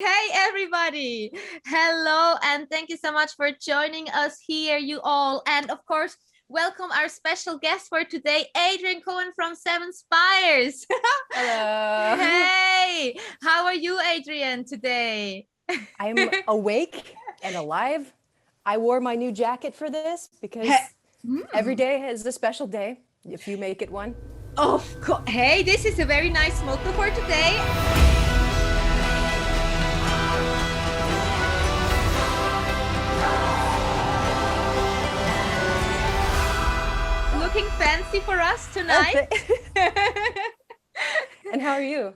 Hey everybody! Hello and thank you so much for joining us here, you all. And of course, welcome our special guest for today, Adrienne Cowan from Seven Spires. Hello. Hey, how are you, Adrienne, today? I'm awake and alive. I wore my new jacket for this Hey, because every day is a special day if you make it one. of course. Hey, this is a very nice motto for today. Looking fancy for us tonight. And how are you?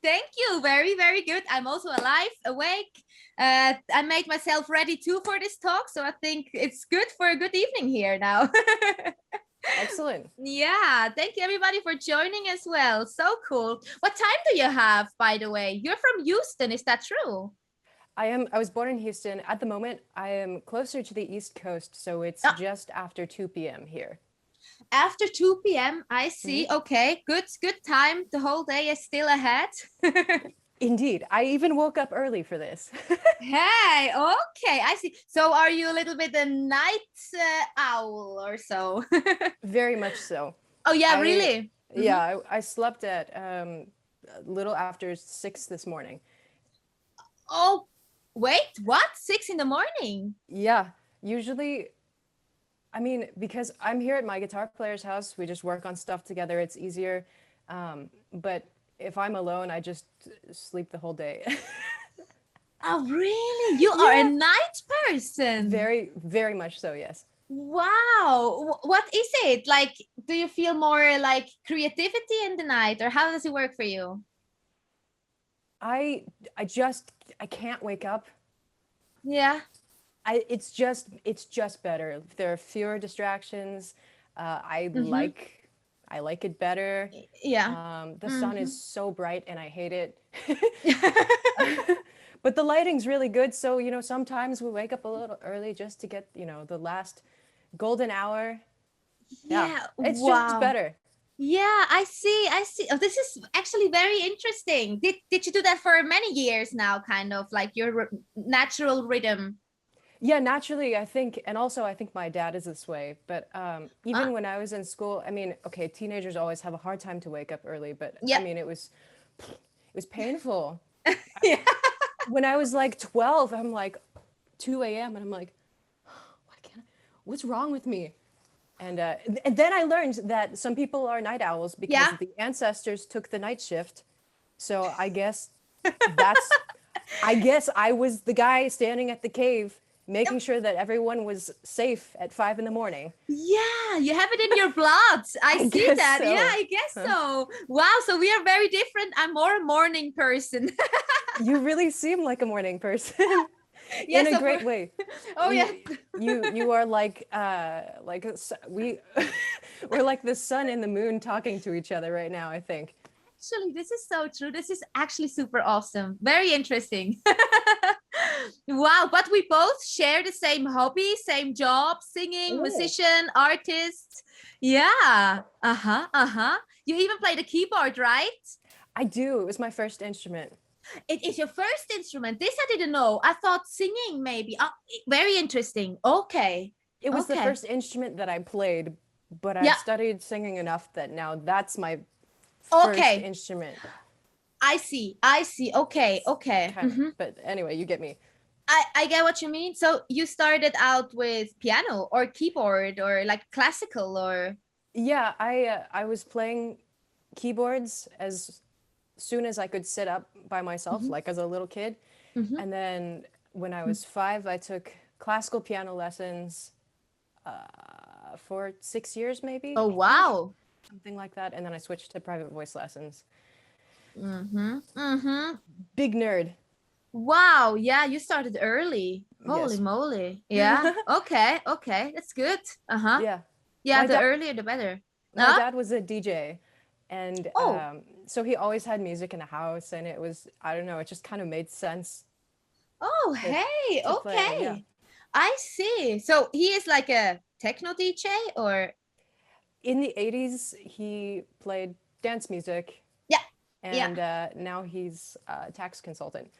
Thank you. Very, very good. I'm also alive, awake. I made myself ready too for this talk, so I think it's good for a good evening here now. Excellent. Yeah, thank you everybody for joining as well. So cool. What time do you have, by the way? You're from Houston, is that true? I was born in Houston. At the moment, I am closer to the East Coast, so it's Ah, just after 2 p.m. here. after 2 p.m. I see. Mhm. Okay, good time. The whole day is still ahead. Indeed. I even woke up early for this. Hey, okay, I see. So are you a little bit a night owl or so? Very much so. Oh yeah, I really? yeah, Mhm. I slept at a little after 6 this morning. Oh, wait, what? 6 in the morning? Yeah, usually, I mean, because I'm here at my guitar player's house, we just work on stuff together. It's easier. But if I'm alone, I just sleep the whole day. Oh, really? You are a Yeah, night person. very, very much so, yes. Wow. What is it? Like, do you feel more like creativity in the night, or how does it work for you? I I just I can't wake up. Yeah. It's just better. There are fewer distractions. Mm-hmm. I like it better. Yeah. The sun Mm-hmm. is so bright and I hate it. But the lighting's really good, so sometimes we wake up a little early just to get, the last golden hour. Yeah, Yeah. it's just Wow. better. Yeah, I see. I see. Oh, this is actually very interesting. Did you do that for many years now, kind of like your natural rhythm? Yeah, naturally, I think, and also I think my dad is this way. But Uh, even when I was in school, I mean, okay, teenagers always have a hard time to wake up early, but I yeah. mean, it was painful. Yeah. When I was like 12, I'm like 2 a.m. and I'm like, why can't I? What's wrong with me? And then I learned that some people are night owls because Yeah. the ancestors took the night shift. So that's I guess I was the guy standing at the cave making sure that everyone was safe at 5 in the morning. Yeah, you have it in your blood. I I see guess that. Yeah, so. I guess so. Wow, so we are very different. I'm more a morning person. You really seem like a morning person Yeah, in a so for great way. oh yeah. You are like we we're like the sun and the moon talking to each other right now, I think. Actually, this is so true. This is actually super awesome. Very interesting. Wow, but we both share the same hobby, same job, singing, Oh. musician, artist. Yeah. Uh-huh. Uh-huh. You even play the keyboard, right? I do. It was my first instrument. It is your first instrument. This I didn't know. I thought singing maybe. Oh, very interesting. Okay. It was the Okay. first instrument that I played, but I've Yeah. studied singing enough that now that's my first Okay. instrument, I see. I see. Okay. Okay. kind of. Mm-hmm. But anyway, you get me. I get what you mean. So you started out with piano or keyboard or like classical or Yeah, I was playing keyboards as soon as I could sit up by myself, Mhm, like as a little kid. mhm. And then when I was 5, I took classical piano lessons for 6 years, maybe, Oh I think, wow. something like that. And then I switched to private voice lessons. Mm-hmm. Mm-hmm. Big nerd, Wow. Yeah, you started early. Holy yes. moly. Yeah. Okay. Okay. That's good. Uh-huh. Yeah. Yeah, My the dad earlier the better. my Huh? dad was a DJ, and Oh. so he always had music in the house, and it was, I don't know, it just kind of made sense Oh, to hey. to play. Yeah. Okay. I see. So he is like a techno DJ or In the 80s, he played dance music, yeah. Yeah. and now he's a tax consultant.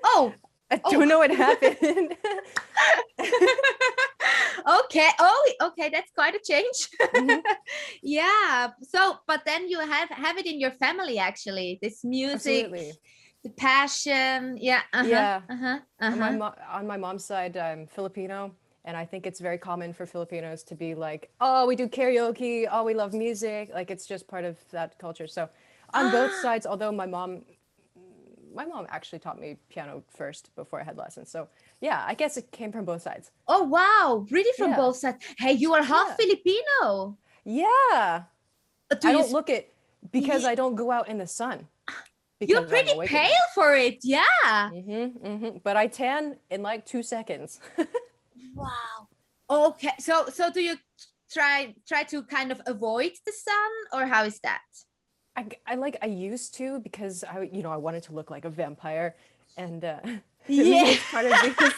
Oh, I don't know what happened. Okay. Oh, okay. That's quite a change. Mhm. Yeah. So, but then you have it in your family, actually, this music, Absolutely. the passion. Yeah. Yeah. Uh-huh. On my mom's side, I'm Filipino, and I think it's very common for Filipinos to be like, oh, we do karaoke, oh, we love music. Like it's just part of that culture. So on both Ah, sides, although my mom actually taught me piano first before I had lessons. So yeah, I guess it came from both sides. oh, wow. Really from Yeah. both sides. Hey, you are half Yeah. Filipino. Yeah. Do I you, don't look it because yeah, I don't go out in the sun you're because I'm pretty awake at night. pale for it. Yeah. But I tan in like 2 seconds. Wow. Okay. So do you try to kind of avoid the sun, or how is that? I used to because I wanted to look like a vampire, and Yeah. it's part of the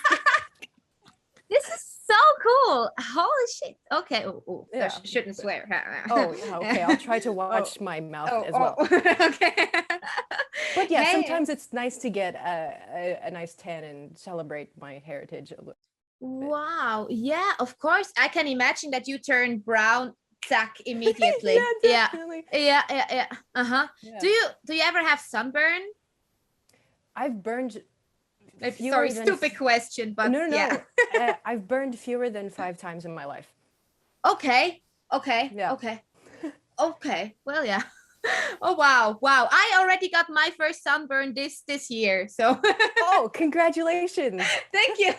This is so cool. Holy shit. Okay. Oh, yeah. shouldn't swear. Oh yeah, okay. I'll try to watch my mouth as well. Okay. But yeah, Hey. sometimes it's nice to get a nice tan and celebrate my heritage a little bit. Wow. Yeah, of course. I can imagine that you turn brown, Zach, immediately. Yeah, Yeah. definitely. Yeah. Uh-huh. Yeah. Do you ever have sunburn? I've burned Sorry, fewer than stupid question, but no. yeah. I've burned fewer than 5 times in my life. Okay. Yeah. Okay. Well, yeah. Oh wow. I already got my first sunburn this year. So Oh, congratulations. thank you.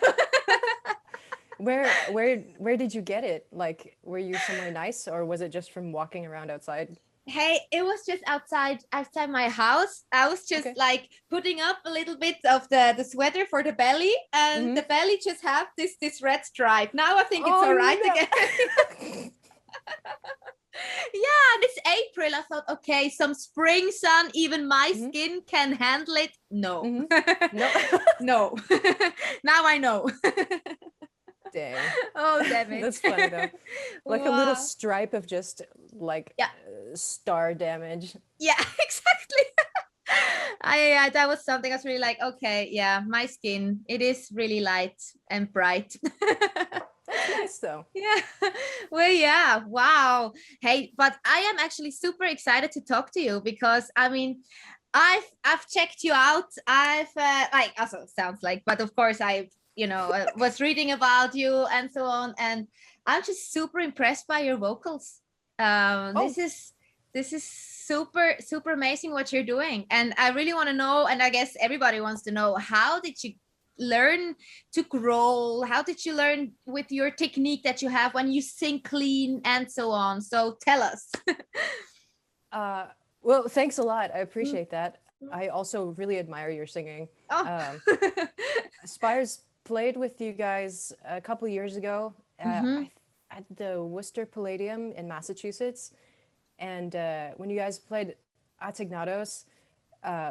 Where did you get it? Like, were you somewhere nice or was it just from walking around outside? Hey, it was just outside my house. I was just Okay. like putting up a little bit of the sweater for the belly, and Mhm. the belly just have this red stripe. Now I think it's Oh, all right no. again. Yeah, this April I thought, okay, some spring sun, even my Mhm. skin can handle it. No. Mhm. No. No. Now I know. Dang. Oh, damn it. That's funny though. Like a little Wow. stripe of just like Yeah. star damage. Yeah, exactly. That was something I was really like, okay, yeah, my skin, it is really light and bright. That's nice though. Yeah. Well, yeah. Wow. Hey, but I am actually super excited to talk to you because I mean, I've checked you out. I've like also sounds like, but of course I was reading about you and so on, and I'm just super impressed by your vocals. Oh, This is super amazing what you're doing, and I really want to know, and I guess everybody wants to know, how did you learn to growl? How did you learn with your technique that you have when you sing clean and so on? So tell us. well, thanks a lot. I appreciate that. I also really admire your singing. Oh. Spires played with you guys a couple years ago at the Worcester Palladium in Massachusetts. And when you guys played Asignados,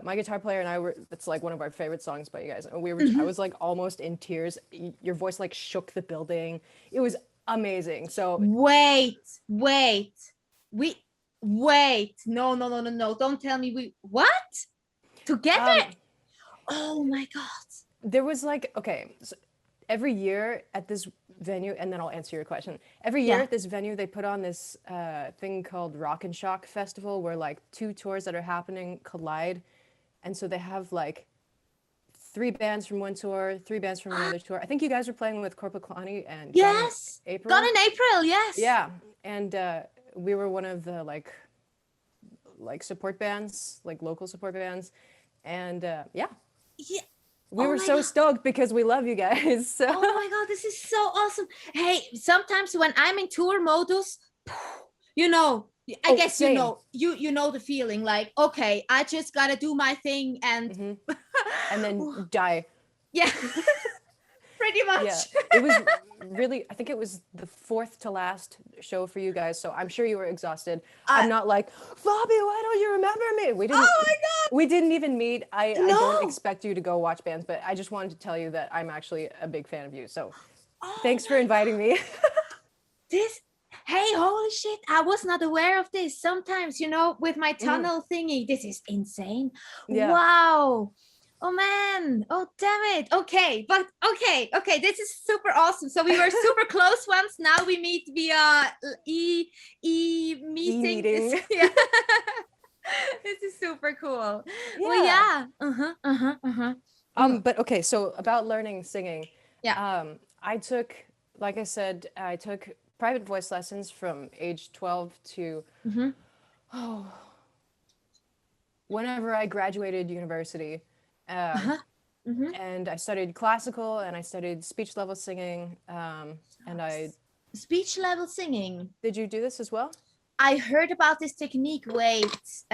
my guitar player and I it's like one of our favorite songs by you guys. And I was like almost in tears. Your voice like shook the building. It was amazing. So Wait. We wait. No. Don't tell me what? Together? Oh my God. there was like, okay, so every year at this venue, and then I'll answer your question. Every year Yeah. at this venue, they put on this thing called Rock and Shock Festival, where like two tours that are happening collide, and so they have like 3 bands from one tour, 3 bands from another tour. I think you guys were playing with Corporal Kalani and Gone in Yes. April. Gone in April, yes. Yeah, and we were one of the like support bands, like local support bands, and yeah. Yeah. We Oh were my so God. stoked because we love you guys. So. Oh my God, this is so awesome. Hey, sometimes when I'm in tour modus, I guess same. you know the feeling, like, okay, I just gotta do my thing and And then die. yeah. Pretty much. Yeah, it was really, I think it was the 4th to last show for you guys, so I'm sure you were exhausted. I'm not like, Bobby, why don't you remember me? Oh my God. We didn't even meet. I No. don't expect you to go watch bands, but I just wanted to tell you that I'm actually a big fan of you. So thanks for inviting me. Hey, holy shit, I was not aware of this. Sometimes, with my tunnel thingy, this is insane. Yeah. Wow. Oh man. Oh damn it. Okay. But okay. This is super awesome. So we were super close once. Now we meet via meeting. E-meeting. Yeah. This is super cool. Yeah. Well, yeah. But okay, so about learning singing. Yeah. I took, like I said, I took private voice lessons from age 12 to whenever I graduated university. And I studied classical and I studied speech level singing. And I Speech level singing. did you do this as well? I heard about this technique. Wait.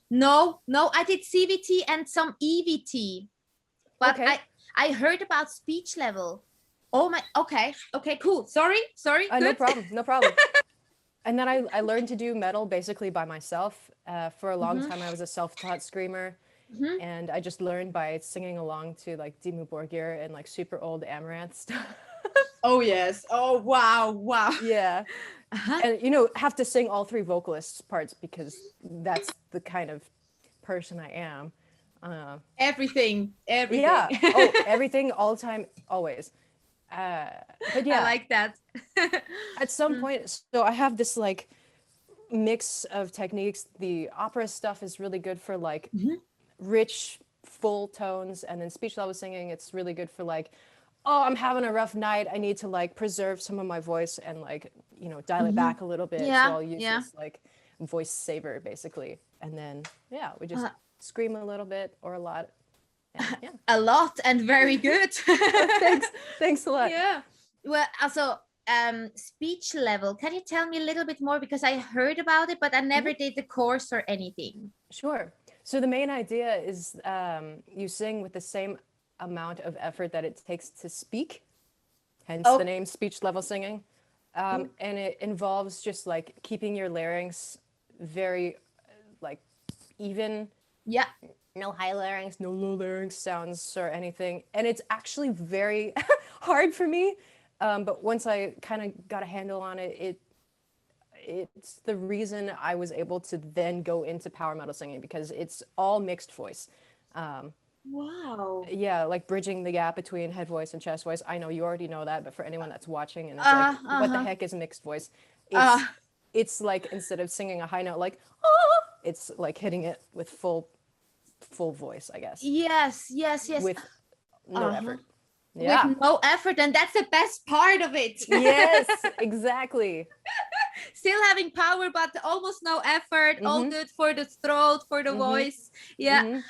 No, I did CVT and some EVT, but Okay. I heard about speech level. Oh my, okay, cool. Sorry. No problem. And then I learned to do metal basically by myself. For a long time, I was a self-taught screamer. And I just learned by singing along to like Dimmu Borgir and like super old Amaranth stuff. Oh yes. Oh wow. Yeah. And you know, have to sing all three vocalists parts because that's the kind of person I am. Everything. Yeah. Oh, everything, all the time, always. But yeah, I like that. at some point, so I have this like mix of techniques. The opera stuff is really good for like rich, full tones, and then speech level singing, it's really good for like, oh, I'm having a rough night. I need to like preserve some of my voice and like, you know, dial it back a little bit. Yeah, So I'll use this like voice saver basically. And then, yeah, we just scream a little bit or a lot. And, yeah. A lot and very good. Thanks a lot. Yeah. Well, also, speech level. Can you tell me a little bit more? Because I heard about it, but I never did the course or anything. Sure. So the main idea is you sing with the same amount of effort that it takes to speak, hence the name speech level singing. And it involves just like keeping your larynx very like even. Yeah. No high larynx, no low larynx sounds or anything. And it's actually very hard for me. But once I kind of got a handle on it, it's the reason I was able to then go into power metal singing because it's all mixed voice. Wow. Yeah, like bridging the gap between head voice and chest voice. I know you already know that, but for anyone that's watching and it's like, what the heck is mixed voice? It's like instead of singing a high note like, it's like hitting it with full voice, I guess. Yes. With no effort. Yeah. With no effort, and that's the best part of it. Yes, exactly. Still having power, but almost no effort. All good for the throat, for the voice. Yeah.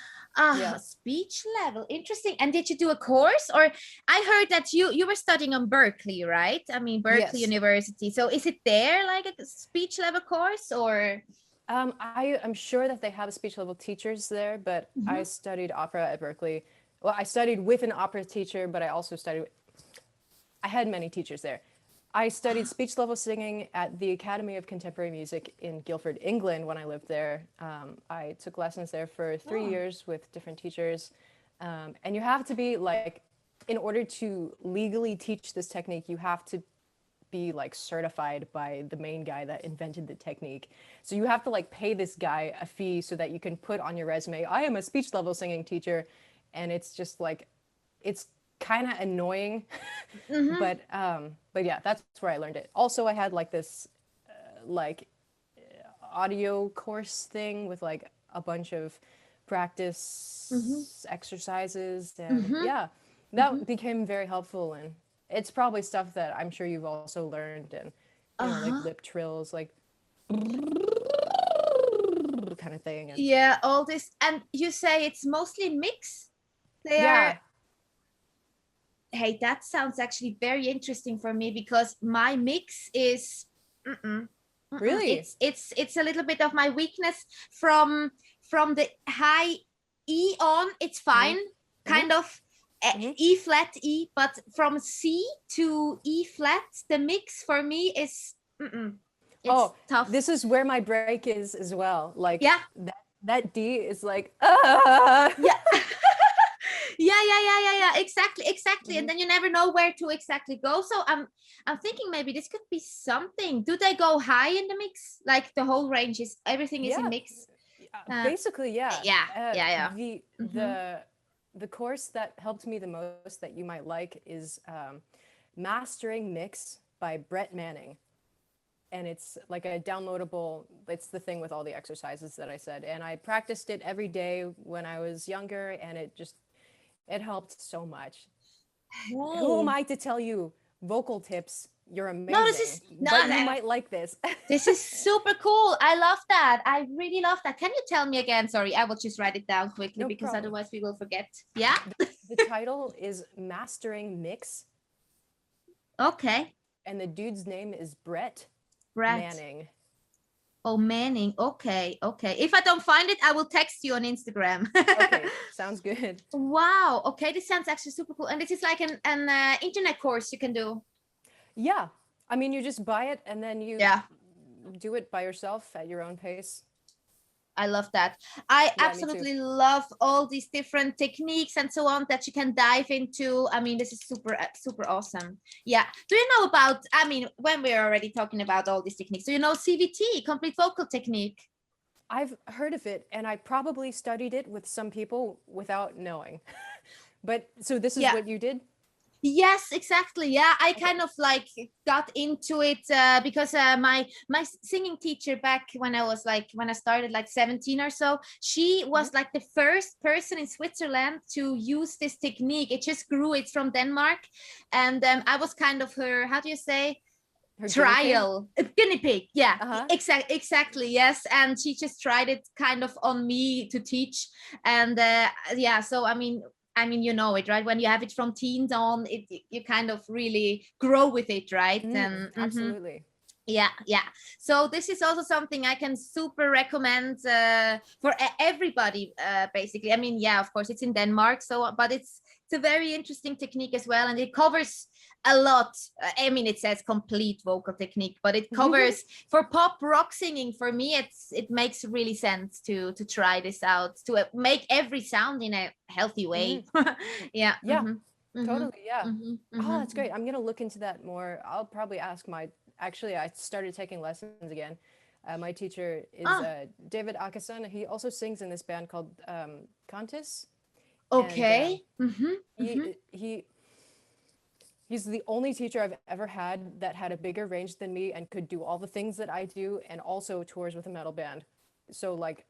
Speech level. Interesting. And did you do a course? Or I heard that you were studying on Berkeley, right? I mean, Berkeley University. So is it there like a speech level course or? I'm sure that they have speech level teachers there, but I studied opera at Berkeley. Well, I studied with an opera teacher, but I also I had many teachers there. I studied speech level singing at the Academy of Contemporary Music in Guildford, England when I lived there. I took lessons there for 3 years with different teachers. And you have to be like, in order to legally teach this technique, you have to be like certified by the main guy that invented the technique. So you have to like pay this guy a fee so that you can put on your resume, I am a speech level singing teacher. And it's just like, it's kind of annoying, but yeah, that's where I learned it. Also, I had like this audio course thing with like a bunch of practice exercises, and that became very helpful. And it's probably stuff that I'm sure you've also learned, and you know, like lip trills, like kind of thing. And, yeah, all this. And you say it's mostly mix? They are. Hey, that sounds actually very interesting for me because my mix is really it's a little bit of my weakness from the high E on. It's fine, kind of E flat E, but from C to E flat, the mix for me is it's tough. This is where my break is as well. Like that D is like yeah, exactly. And then you never know where to exactly go. So I'm thinking maybe this could be something. Do they go high in the mix? Like the whole range is everything is in mix? Basically, yeah. Yeah. The the course that helped me the most that you might like is Mastering Mix by Brett Manning. And it's like a downloadable, it's the thing with all the exercises that I said. And I practiced it every day when I was younger, and it helped so much. Who am I to tell you vocal tips? You're No, amazing, but you might like this. This is super cool. I love that. I really love that. Can you tell me again? Sorry, I will just write it down quickly because otherwise we will forget. Yeah. The title is Mastering Mix. Okay. And the dude's name is Brett Manning. Oh, Manning. Okay. If I don't find it, I will text you on Instagram. Okay, sounds good. Wow. Okay, this sounds actually super cool. And this is like an internet course you can do. Yeah. I mean, you just buy it and then you do it by yourself at your own pace. I love that. I absolutely love all these different techniques and so on that you can dive into. I mean, this is super, super awesome. Yeah. Do you know about, I mean, when we're already talking about all these techniques, do you know CVT, complete vocal technique? I've heard of it, and I probably studied it with some people without knowing. But so this is what you did? Yes, exactly. Yeah, I kind of like got into it because my singing teacher back when I started like 17 or so, she was like the first person in Switzerland to use this technique. It just grew. It's from Denmark, and I was kind of her, how do you say, her trial guinea pig. Yeah, exactly. Yes, and she just tried it kind of on me to teach, and yeah. So I mean, you know it, right? When you have it from teens on, you kind of really grow with it, right? And absolutely. Yeah. So this is also something I can super recommend for everybody, basically. I mean, yeah, of course, it's in Denmark, so but it's a very interesting technique as well, and it covers a lot. I mean, it says complete vocal technique, but it covers for pop rock singing. For me, it makes really sense to try this out, to make every sound in a healthy way. Yeah. Totally. Yeah. Oh, that's great. I'm gonna look into that more. I'll probably ask actually, I started taking lessons again. My teacher is David Akason. He also sings in this band called Contis. Okay. And, he's the only teacher I've ever had that had a bigger range than me and could do all the things that I do, and also tours with a metal band. So like,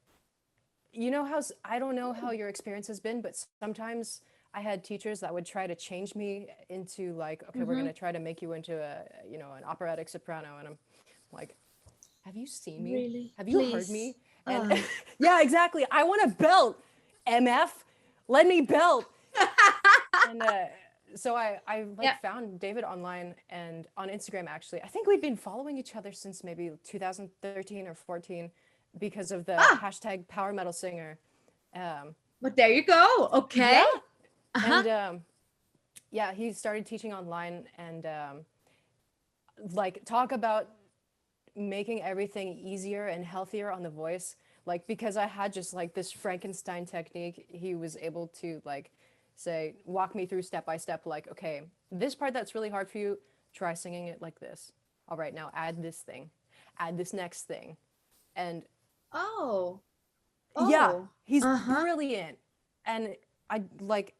you know how, I don't know how your experience has been, but sometimes I had teachers that would try to change me into like, okay, we're going to try to make you into an operatic soprano. And I'm like, have you seen me? Really? Have you heard me? And yeah, exactly. I want to belt, MF. Let me belt. And so I found David online and on Instagram, actually. I think we'd been following each other since maybe 2013 or 14 because of the hashtag Power Metal Singer. But there you go. Okay. Yeah. And yeah, he started teaching online, and like talk about making everything easier and healthier on the voice. Like, because I had just like this Frankenstein technique, he was able to like walk me through step by step, like, okay, this part that's really hard for you, try singing it like this. All right, now add this thing, add this next thing. And yeah, he's brilliant. And I like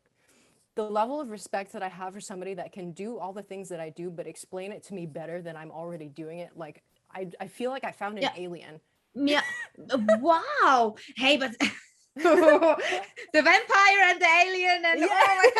the level of respect that I have for somebody that can do all the things that I do, but explain it to me better than I'm already doing it. Like, I feel like I found an alien. Yeah. Wow. Hey, but the vampire and the alien and oh my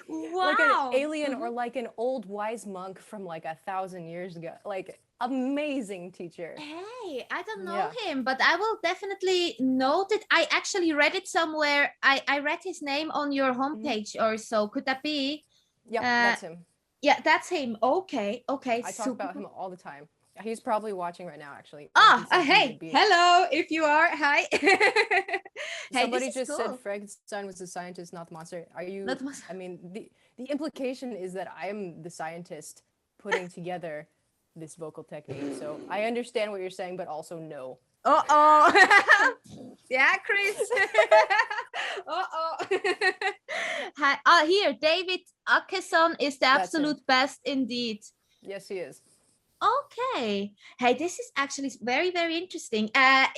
wow. Like an alien or like an old wise monk from like 1,000 years ago. Like, amazing teacher. Hey, I don't know him, but I will definitely note it. I actually read it somewhere. I read his name on your homepage or so. Could that be? Yeah, that's him. Yeah, that's him. Okay. I talk about him all the time. He's probably watching right now, actually. Hey, hello, if you are. Hi. Somebody just said Frankenstein was the scientist, not the monster. Are you? Not the monster. I mean, the implication is that I am the scientist putting together this vocal technique. So I understand what you're saying, but also no. Yeah, Chris. Hi. Here, David Akeson is the absolute best indeed. Yes, he is. Okay. Hey, this is actually very, very interesting.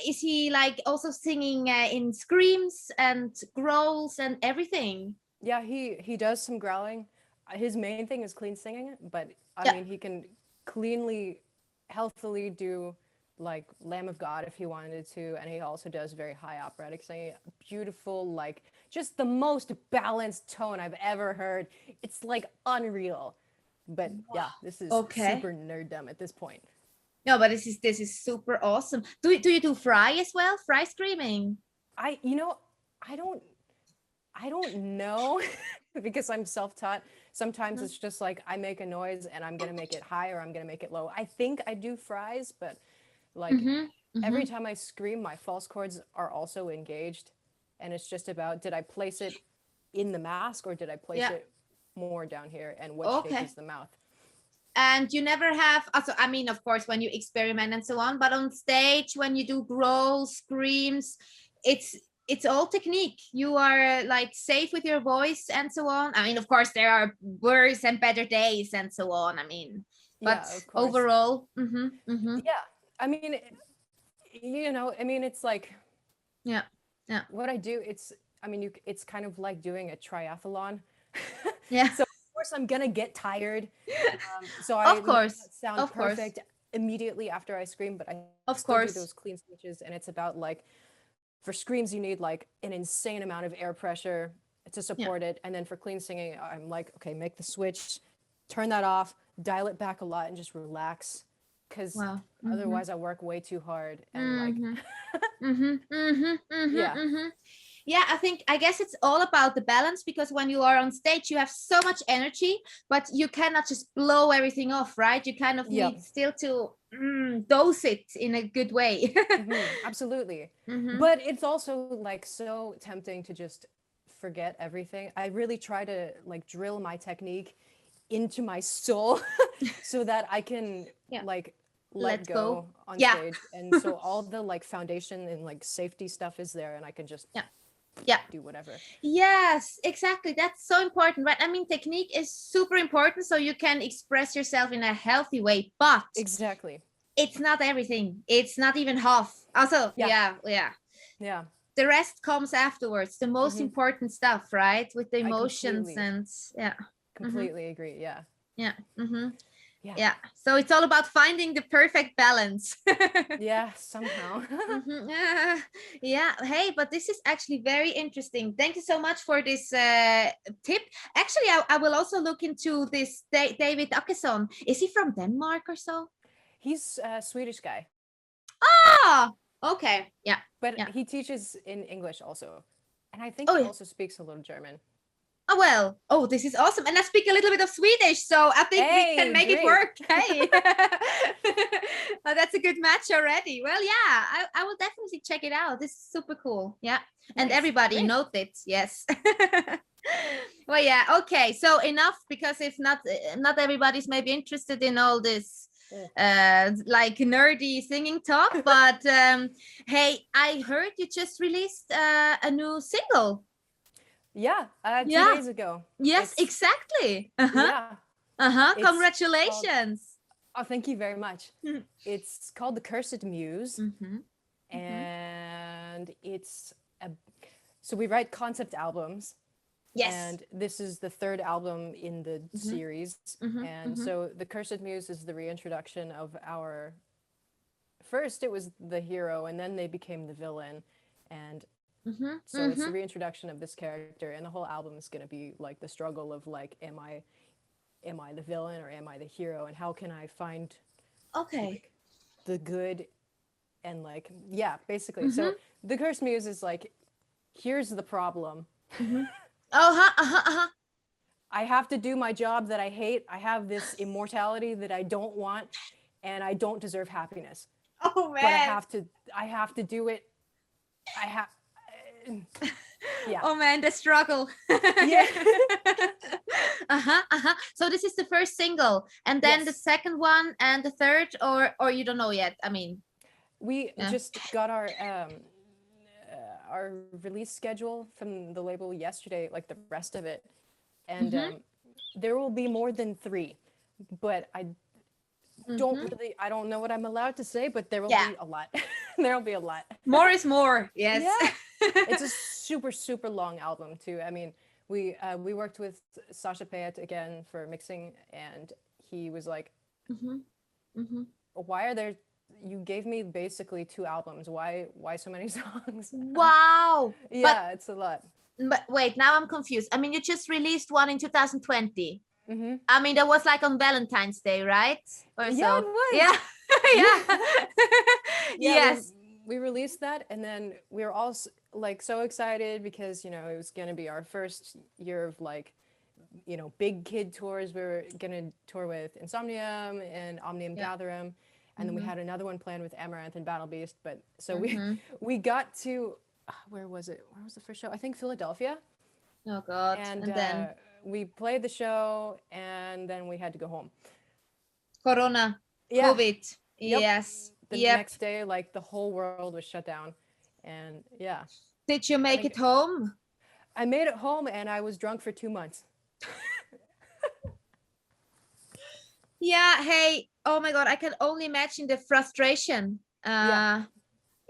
Is he like also singing in screams and growls and everything? Yeah, he does some growling. His main thing is clean singing, but I Yeah. mean, he can cleanly, healthily do like Lamb of God if he wanted to, and he also does very high operatic singing, beautiful, like just the most balanced tone I've ever heard. It's like unreal. But yeah, this is Okay. super nerddom at this point. No, but this is super awesome. Do you do fry as well? Fry screaming? I, you know, I don't I don't know because I'm self-taught. Sometimes it's just like I make a noise and I'm gonna make it high or I'm gonna make it low. I think I do fries, but like Mm-hmm. every Mm-hmm. time I scream, my false chords are also engaged. And it's just about, did I place it in the mask or did I place Yeah. it more down here? And what shape Okay. is the mouth? And you never have also, I mean, of course, when you experiment and so on, but on stage when you do growls, screams, it's it's all technique. You are like safe with your voice and so on. I mean, of course, there are worse and better days and so on. I mean, but Yeah, of course. overall, Yeah. I mean, I mean, it's like yeah, yeah, what I do, I mean, it's kind of like doing a triathlon. yeah. So of course I'm gonna get tired. So I Of might course, not sound of course, perfect immediately after I scream, but I of still do course. those clean switches. And it's about like, for screams, you need like an insane amount of air pressure to Yeah. support it. And then for clean singing, I'm like, okay, make the switch, turn that off, dial it back a lot, and just relax. Because Wow. Mm-hmm. otherwise, I work way too hard. And like, Mm-hmm. Mm-hmm. Mm-hmm. yeah, Mm-hmm. Mm-hmm. Yeah, I guess it's all about the balance because when you are on stage, you have so much energy, but you cannot just blow everything off, right? You kind of yeah, need still to dose it in a good way. absolutely. Mm-hmm. But it's also like so tempting to just forget everything. I really try to like drill my technique into my soul so that I can Yeah, like let let go go. on Yeah. stage. And so all the like foundation and like safety stuff is there and I can just Yeah. Yeah. do whatever. Yes, exactly. That's so important, right? I mean, technique is super important so you can express yourself in a healthy way, but Exactly. it's not everything. It's not even half. Also, Yeah. yeah, yeah. Yeah. The rest comes afterwards. The most Hmm. important stuff, right? With the I emotions completely, and yeah. Mm-hmm. completely agree. Yeah. Yeah. Mm-hmm. Yeah. Yeah. So it's all about finding the perfect balance. Yeah. Somehow. Mhm. Yeah. Hey, but this is actually very interesting. Thank you so much for this tip. Actually, I will also look into this David Akesson. Is he from Denmark or so? He's a Swedish guy, Ah, okay. Yeah. but Yeah. he teaches in English also. And I think Oh, he yeah. also speaks a little German. Oh, well. Oh, this is awesome. And I speak a little bit of Swedish, so I think we can Hey, make it great. work. Hey. Oh, that's a good match already. Well, yeah, I will definitely check it out. This is super cool. Yeah. And Nice. everybody Great. note it. Yes. Well, yeah. Okay. So enough because if not, not everybody's maybe interested in all this Mm. like nerdy singing talk. But hey, I heard you just released a new single. Yeah, 2 days Yeah. ago. Yes, It's, exactly. Uh-huh. yeah, Uh-huh. it's called, Congratulations. oh, thank you very much. It's called The Cursed Muse, Mm-hmm. Mm-hmm. and it's a, so we write concept albums, Yes. and this is the third album in the Mm-hmm. series. Mm-hmm. And Mm-hmm. so The Cursed Muse is the reintroduction of our, first it was the hero, and then they became the villain. And Mm-hmm. so it's the Mm-hmm. reintroduction of this character, and the whole album is going to be like the struggle of like, am I the villain or am I the hero, and how can I find Okay. like the good, and like, yeah, basically. Mm-hmm. So The Cursed Muse is like, here's the problem. Mm-hmm. Uh-huh. Uh-huh. Uh-huh. I have to do my job that I hate. I have this immortality that I don't want, and I don't deserve happiness. Oh But man. I have to do it. I have yeah. Oh man, the struggle. Yeah. Uh-huh. Uh-huh. So this is the first single, and then the Yes. second one and the third, or you don't know yet. I mean, We yeah. just got our release schedule from the label yesterday, like the rest of it, and Mm-hmm. there will be more than 3, but I don't know what I'm allowed to say, but there will Yeah. be a lot. There'll be a lot. More is more. Yes. Yeah. It's a super, super long album too. I mean, we worked with Sasha Payet again for mixing, and he was like, why are there, you gave me basically 2 albums. Why so many songs? Wow. Yeah, it's a lot. But wait, now I'm confused. I mean, you just released one in 2020. I mean, that was like on Valentine's Day, right? Or Yeah, so. it was. Yeah. Yeah. Yeah, Yes. we released that, and then we were all like so excited because, you know, it was going to be our first year of like, you know, big kid tours. We were going to tour with Insomnium and Omnium Gatherum, and then we had another one planned with Amaranth and Battle Beast. But so we got to, where was it? Where was the first show? I think Philadelphia. Oh God. And then we played the show, and then we had to go home. Corona. Yeah. COVID. Yep. Yes. The next day, like the whole world was shut down. And yeah. Did you make it home? I made it home, and I was drunk for 2 months. Yeah. Hey, oh my God, I can only imagine the frustration.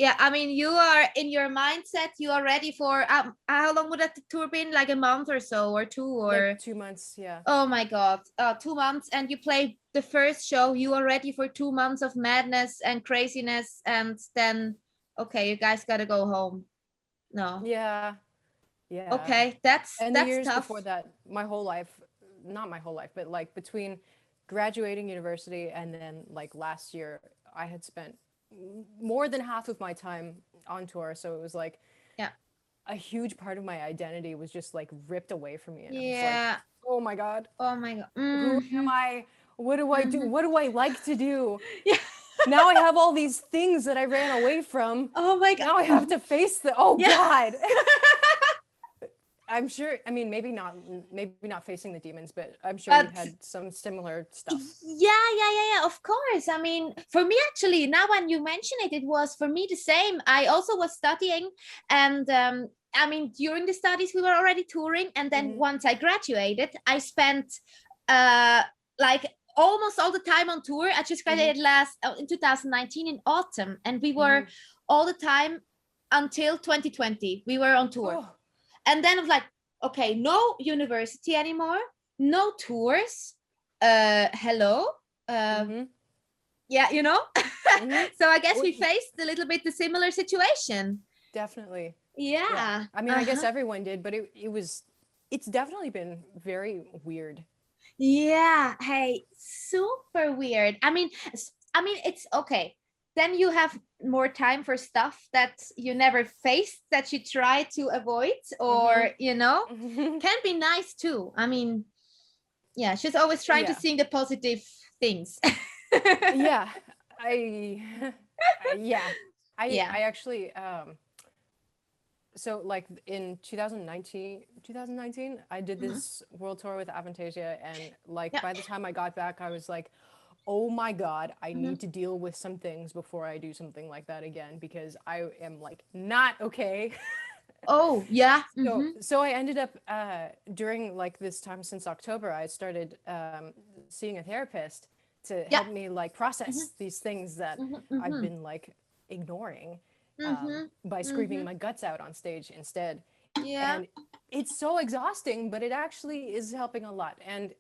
Yeah, I mean, you are in your mindset, you are ready for, how long would that tour been? Like a month or so, or 2 or? Like 2 months, yeah. Oh my God, 2 months, and you play the first show, you are ready for 2 months of madness and craziness, and then, okay, you guys gotta go home. No. Yeah. Okay, that's the years tough. before that, my whole life, not my whole life, but like between graduating university and then like last year, I had spent more than half of my time on tour. So it was like a huge part of my identity was just like ripped away from me. And I was like, oh my God. Oh my God. Who am I? What do I do? What do I like to do? Now I have all these things that I ran away from. Oh my God. Now I have to face the, God. I'm sure, I mean, maybe not facing the demons, but I'm sure you've had some similar stuff. Yeah, of course. I mean, for me, actually, now when you mention it, it was for me the same. I also was studying, and I mean, during the studies, we were already touring. And then once I graduated, I spent like almost all the time on tour. I just graduated in 2019 in autumn, and we were all the time until 2020. We were on tour. Oh. And then I was like, okay, no university anymore, no tours. Hello. Yeah, you know. So I guess we faced a little bit the similar situation. Definitely. Yeah. I mean, I guess everyone did, but it's definitely been very weird. Yeah. Hey, super weird. I mean, it's okay. Then you have more time for stuff that you never faced, that you try to avoid, or you know, can be nice too. I mean, yeah, she's always trying to see the positive things. I actually so like in 2019 I did this world tour with Avantasia, and like by the time I got back, I was like, oh my God, I need to deal with some things before I do something like that again, because I am like not okay. Oh, yeah. So I ended up during like this time since October, I started seeing a therapist to help me like process these things that I've been like ignoring by screaming my guts out on stage instead. And it's so exhausting, but it actually is helping a lot. And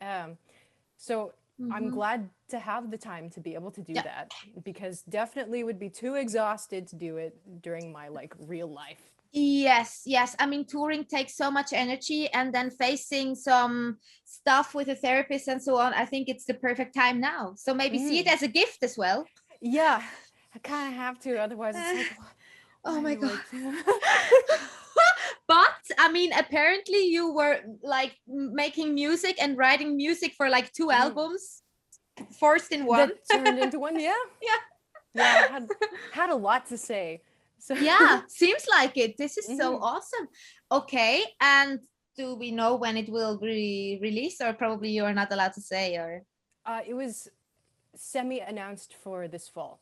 so I'm glad to have the time to be able to do that, because definitely would be too exhausted to do it during my like real life. Yes. I mean, touring takes so much energy, and then facing some stuff with a therapist and so on, I think it's the perfect time now. So maybe see it as a gift as well. Yeah, I kind of have to, otherwise it's like, oh my God. But I mean, apparently you were like making music and writing music for like 2 albums forced in one. That turned into one. Yeah, I had a lot to say. So yeah, seems like it. This is so awesome. Okay, and do we know when it will be released, or probably you are not allowed to say? Or it was semi-announced for this fall.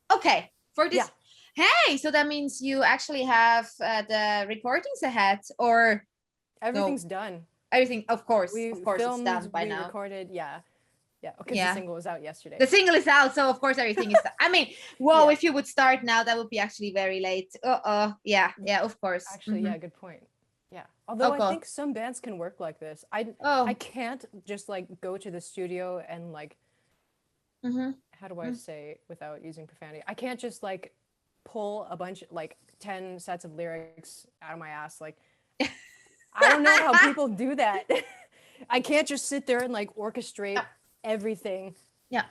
Okay, for this. Hey, so that means you actually have the recordings ahead, or everything's done. Everything, of course, filmed, it's done by now. Recorded, yeah. Yeah, because the Yeah. single was out yesterday. The single is out, so of course everything is. I mean, whoa! If you would start now, that would be actually very late. Yeah, of course. Actually, yeah, good point. Yeah. Oh Although I god. think some bands can work like this. I Oh. can't just like go to the studio and like how do I say without using profanity? I can't just like pull a bunch like 10 sets of lyrics out of my ass. Like I don't know how people do that. I can't just sit there and like orchestrate everything. Yeah.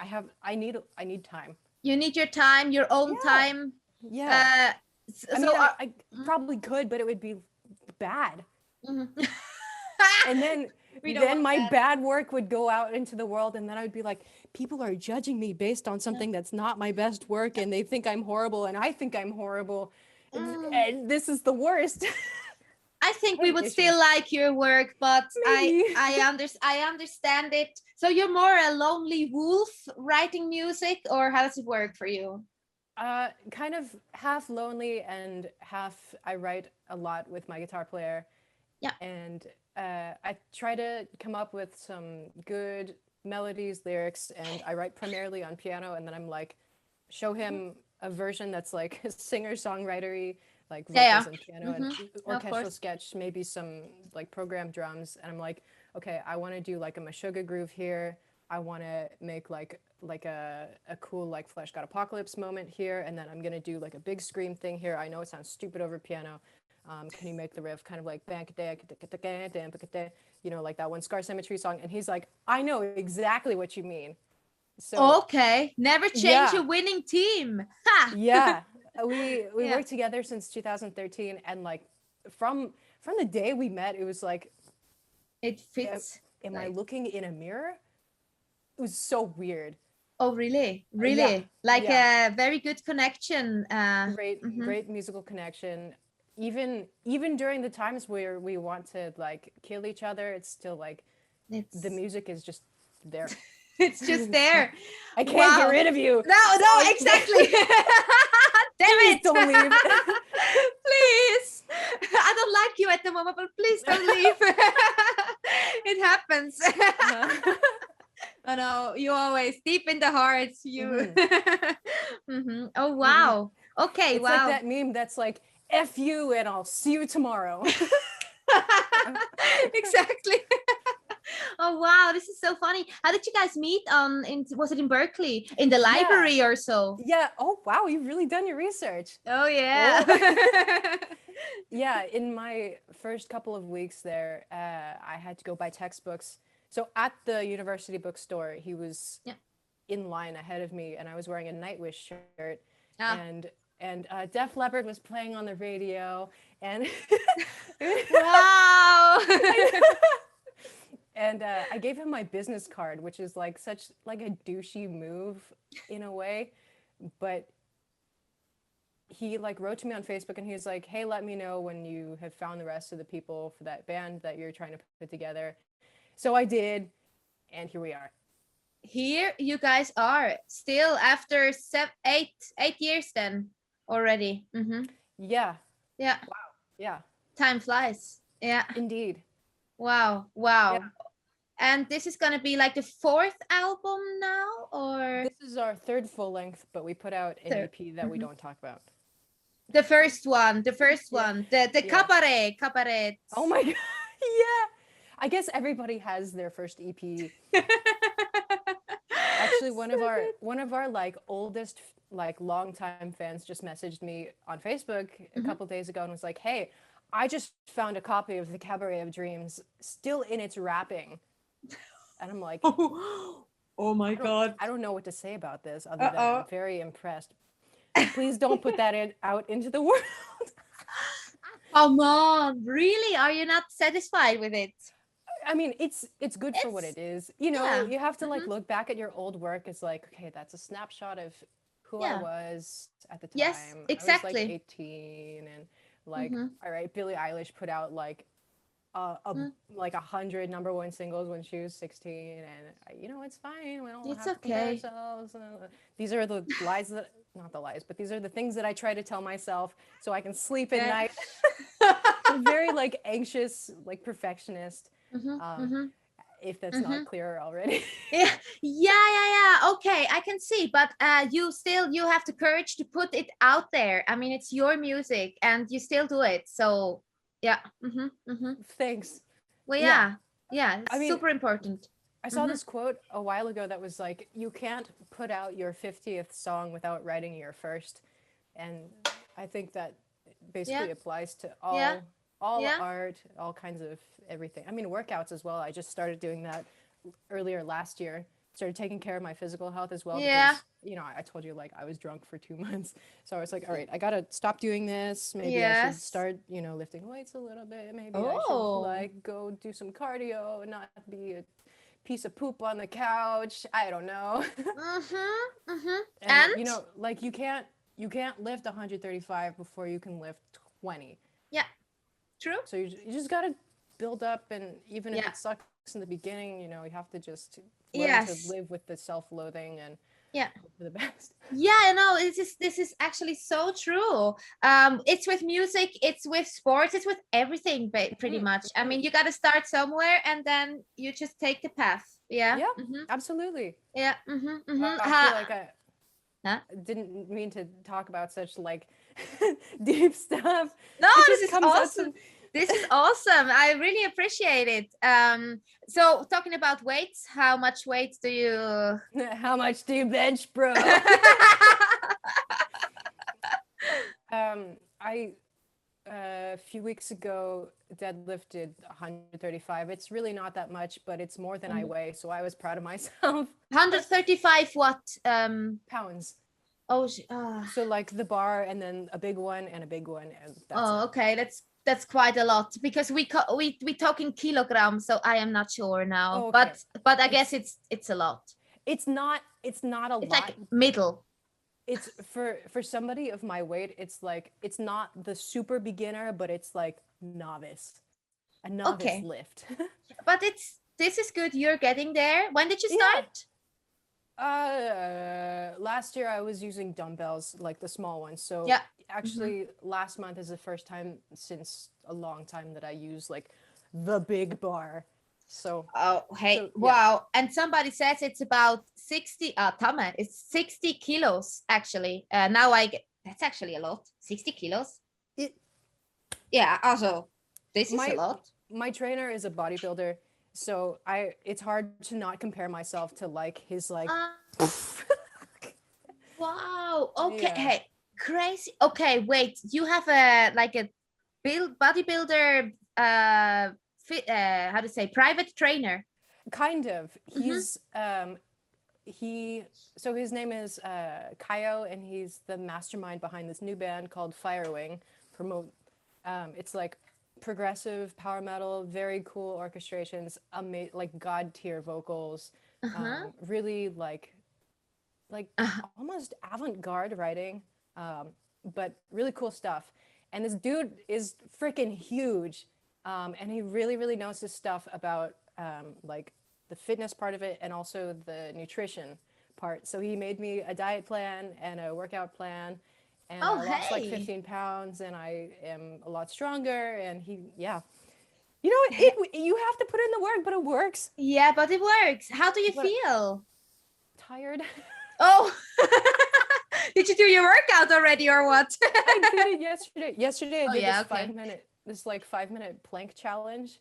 I need time. You need your time, your own time. Yeah. So I mean, I probably could, but it would be bad. And then my bad work would go out into the world, and then I'd be like, people are judging me based on something that's not my best work, and they think I'm horrible, and I think I'm horrible, and this is the worst. I think we would still like your work, but I understand it. So you're more a lonely wolf writing music, or how does it work for you? Kind of half lonely and half I write a lot with my guitar player. Yeah. And I try to come up with some good melodies, lyrics, and I write primarily on piano, and then I'm like, show him a version that's like singer-songwritery, like vocals and piano and orchestral sketch, maybe some like programmed drums, and I'm like, okay, I want to do like a Meshuggah groove here. I want to make like a cool like Flesh God Apocalypse moment here, and then I'm gonna do like a big scream thing here. I know it sounds stupid over piano. Can you make the riff kind of like, you know, like that one Scar Symmetry song? And he's like, I know exactly what you mean. So okay, never change a winning team. Ha! Yeah, we worked together since 2013, and like from the day we met, it was like, it fits. Am I looking in a mirror? It was so weird. Oh, really? Really? Like a very good connection. Great musical connection. Even during the times where we want to like kill each other, it's still like the music is just there. It's just there. I can't get rid of you. No, exactly. Damn please it! Don't leave. Please. I don't like you at the moment, but please don't leave. It happens. Oh no, you always deep in the heart. You. Oh wow. Okay. It's like that meme that's like, F you and I'll see you tomorrow. Exactly. Oh wow, this is so funny. How did you guys meet? Was it in Berkeley, in the library or so? Yeah. Oh wow, you've really done your research. Oh yeah. Yeah. In my first couple of weeks there, I had to go buy textbooks. So at the university bookstore, he was in line ahead of me, and I was wearing a Nightwish shirt, and Def Leppard was playing on the radio, and wow. And I gave him my business card, which is like such like a douchey move in a way, but he like wrote to me on Facebook, and he was like, hey, let me know when you have found the rest of the people for that band that you're trying to put together. So I did, and here we are. Here you guys are, still after 8 years then already. Yeah. Wow. Yeah. Time flies. Yeah. Indeed. Wow. Yeah. And this is gonna be like the 4th album now, or? This is our 3rd full length, but we put out an EP that we don't talk about. The first one, the cabaret. Oh my God. Yeah. I guess everybody has their first EP. Actually, one of our like oldest like longtime fans just messaged me on Facebook a couple days ago and was like, "Hey, I just found a copy of The Cabaret of Dreams still in its wrapping." And I'm like, "Oh my God. I don't know what to say about this other than I'm very impressed. Please don't put that out into the world." Come on, really? Are you not satisfied with it? I mean, it's good for what it is. You know, you have to like look back at your old work. It's like, okay, that's a snapshot of who I was at the time. Yes, exactly. I was like 18, and like, all right, Billie Eilish put out like like 100 #1 singles when she was 16, and you know, it's fine. We don't have to compare ourselves. These are the lies that, not the lies, but these are the things that I try to tell myself so I can sleep at night. I'm very like anxious, like perfectionist. if that's not clear already. Yeah. Okay, I can see, but you have the courage to put it out there. I mean, it's your music and you still do it. So yeah. Thanks. Well, Yeah. yeah, I it's mean, super important. I saw this quote a while ago that was like, you can't put out your 50th song without writing your first. And I think that basically Yeah, applies to yeah, all yeah. art, all kinds of everything. I mean, workouts as well. I just started doing that earlier last year. Started taking care of my physical health as well Yeah. because, you know, I told you like I was drunk for 2 months. So I was like, all right, I gotta stop doing this. Maybe I should Yes. start, you know, lifting weights a little bit. Maybe I should Oh. like go do some cardio and not be a piece of poop on the couch. I don't know. And And you know, like you can't lift 135 before you can lift 20. yeah, true. So you just got to build up, and even if Yeah. it sucks in the beginning, you know, you have to just learn to Yes. live with the self-loathing and Yeah. hope for the best. Yeah, no, this is actually so true. It's with music, it's with sports, it's with everything, pretty much. I mean, you got to start somewhere, and then you just take the path. Yeah. Yeah, absolutely. Yeah. I feel like I Huh? didn't mean to talk about such like deep stuff. No, It this just is comes out awesome. some. This is awesome. I really appreciate it. So talking about weights, how much weight do you? How much do you bench, bro? I a few weeks ago deadlifted 135. It's really not that much, but it's more than I weigh, so I was proud of myself. 135 what? Pounds. Oh, So like the bar and then a big one and a big one, and that's it. okay. That's quite a lot because we talk in kilograms, so I am not sure now. Oh, okay. But I guess it's a lot. It's not a It's lot. like middle. It's for somebody of my weight, it's like it's not the super beginner, but it's like novice. A novice Okay. lift. But this is good. You're getting there. When did you Yeah. start? Last year I was using dumbbells, like the small ones. So Yeah. actually last month is the first time since a long time that I use like the big bar. So Oh, hey, so, yeah. wow. And somebody says it's about 60, Tama, it's 60 kilos, actually. Now I get, that's actually a lot. 60 kilos? Yeah, also, this is a lot. My trainer is a bodybuilder, so it's hard to not compare myself to like his like Wow. Okay. Yeah. Hey, crazy. Okay, wait. You have a bodybuilder how to say, private trainer. kind of. He's so his name is Kaio, and he's the mastermind behind this new band called Firewing. It's like progressive power metal, very cool orchestrations, like god tier vocals, really like almost avant-garde writing, but really cool stuff. And this dude is freaking huge, and he really knows his stuff about like the fitness part of it and also the nutrition part. So he made me a diet plan and a workout plan, and I lost like 15 pounds, and I am a lot stronger. And you know, you have to put in the work, but it works. Yeah, but it works. How do you feel? Tired. Oh, did you do your workout already or what? I did it yesterday. Yesterday I did this 5-minute plank challenge.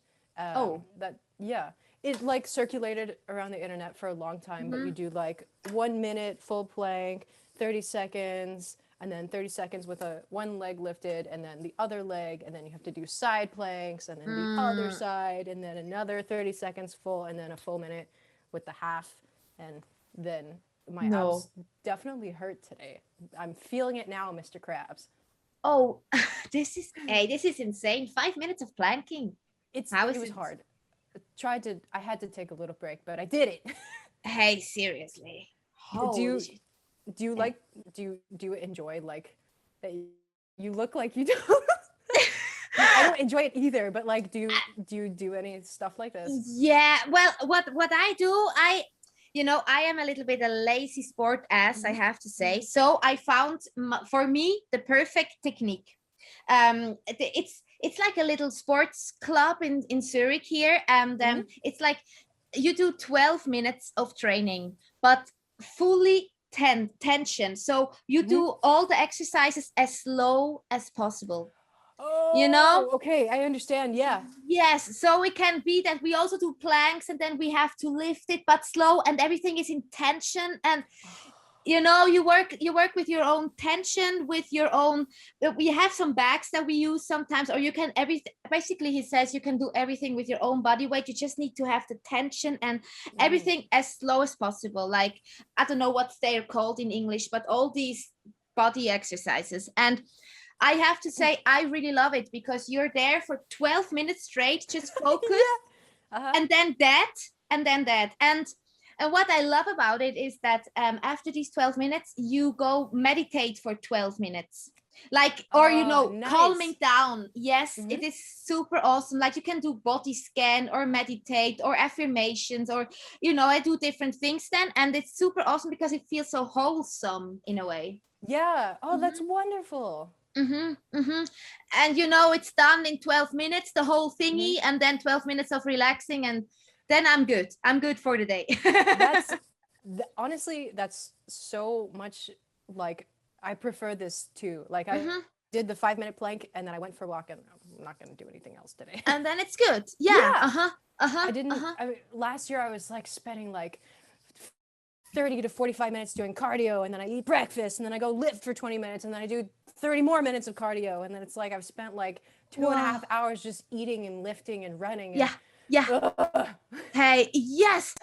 It like circulated around the internet for a long time, but you do like 1 minute full plank, 30 seconds, and then 30 seconds with one leg lifted, and then the other leg, and then you have to do side planks, and then the other side, and then another 30 seconds full, and then a full minute with the half, and then my abs definitely hurt today. I'm feeling it now, Mr. Krabs. Oh, this is insane. 5 minutes of planking. It was hard. I had to take a little break, but I did it. Hey, seriously. Do you enjoy like that? You look like you don't. I don't enjoy it either, but like, do you do any stuff like this? Yeah, well, what I do, I am a little bit a lazy sport ass, I have to say. So I found for me the perfect technique. It's like a little sports club in Zurich here, and it's like you do 12 minutes of training, but fully tension. So you do all the exercises as slow as possible. You know? Oh, okay, I understand. Yeah. Yes, so it can be that we also do planks and then we have to lift it, but slow, and everything is in tension. And you know, you work with your own tension, with your own. We have some bags that we use sometimes, or you can basically he says you can do everything with your own body weight. You just need to have the tension and everything as slow as possible. Like, I don't know what they're called in English, but all these body exercises. And I have to say, I really love it because you're there for 12 minutes straight, just focus, and then that, and then that. And what I love about it is that after these 12 minutes, you go meditate for 12 minutes. Like, or, you know, nice. calming down. Yes, it is super awesome. Like, you can do body scan or meditate or affirmations, or, you know, I do different things then. And it's super awesome because it feels so wholesome in a way. Yeah. Oh, that's wonderful. And, you know, it's done in 12 minutes, the whole thingy, and then 12 minutes of relaxing, and then I'm good for the day. Honestly, that's so much, like, I prefer this too. Like, I did the 5-minute plank and then I went for a walk, and I'm not going to do anything else today. And then it's good. Yeah. I didn't, last year I was like spending like 30 to 45 minutes doing cardio, and then I eat breakfast, and then I go lift for 20 minutes, and then I do 30 more minutes of cardio. And then it's like, I've spent like 2.5 hours just eating and lifting and running. And, Hey, yes.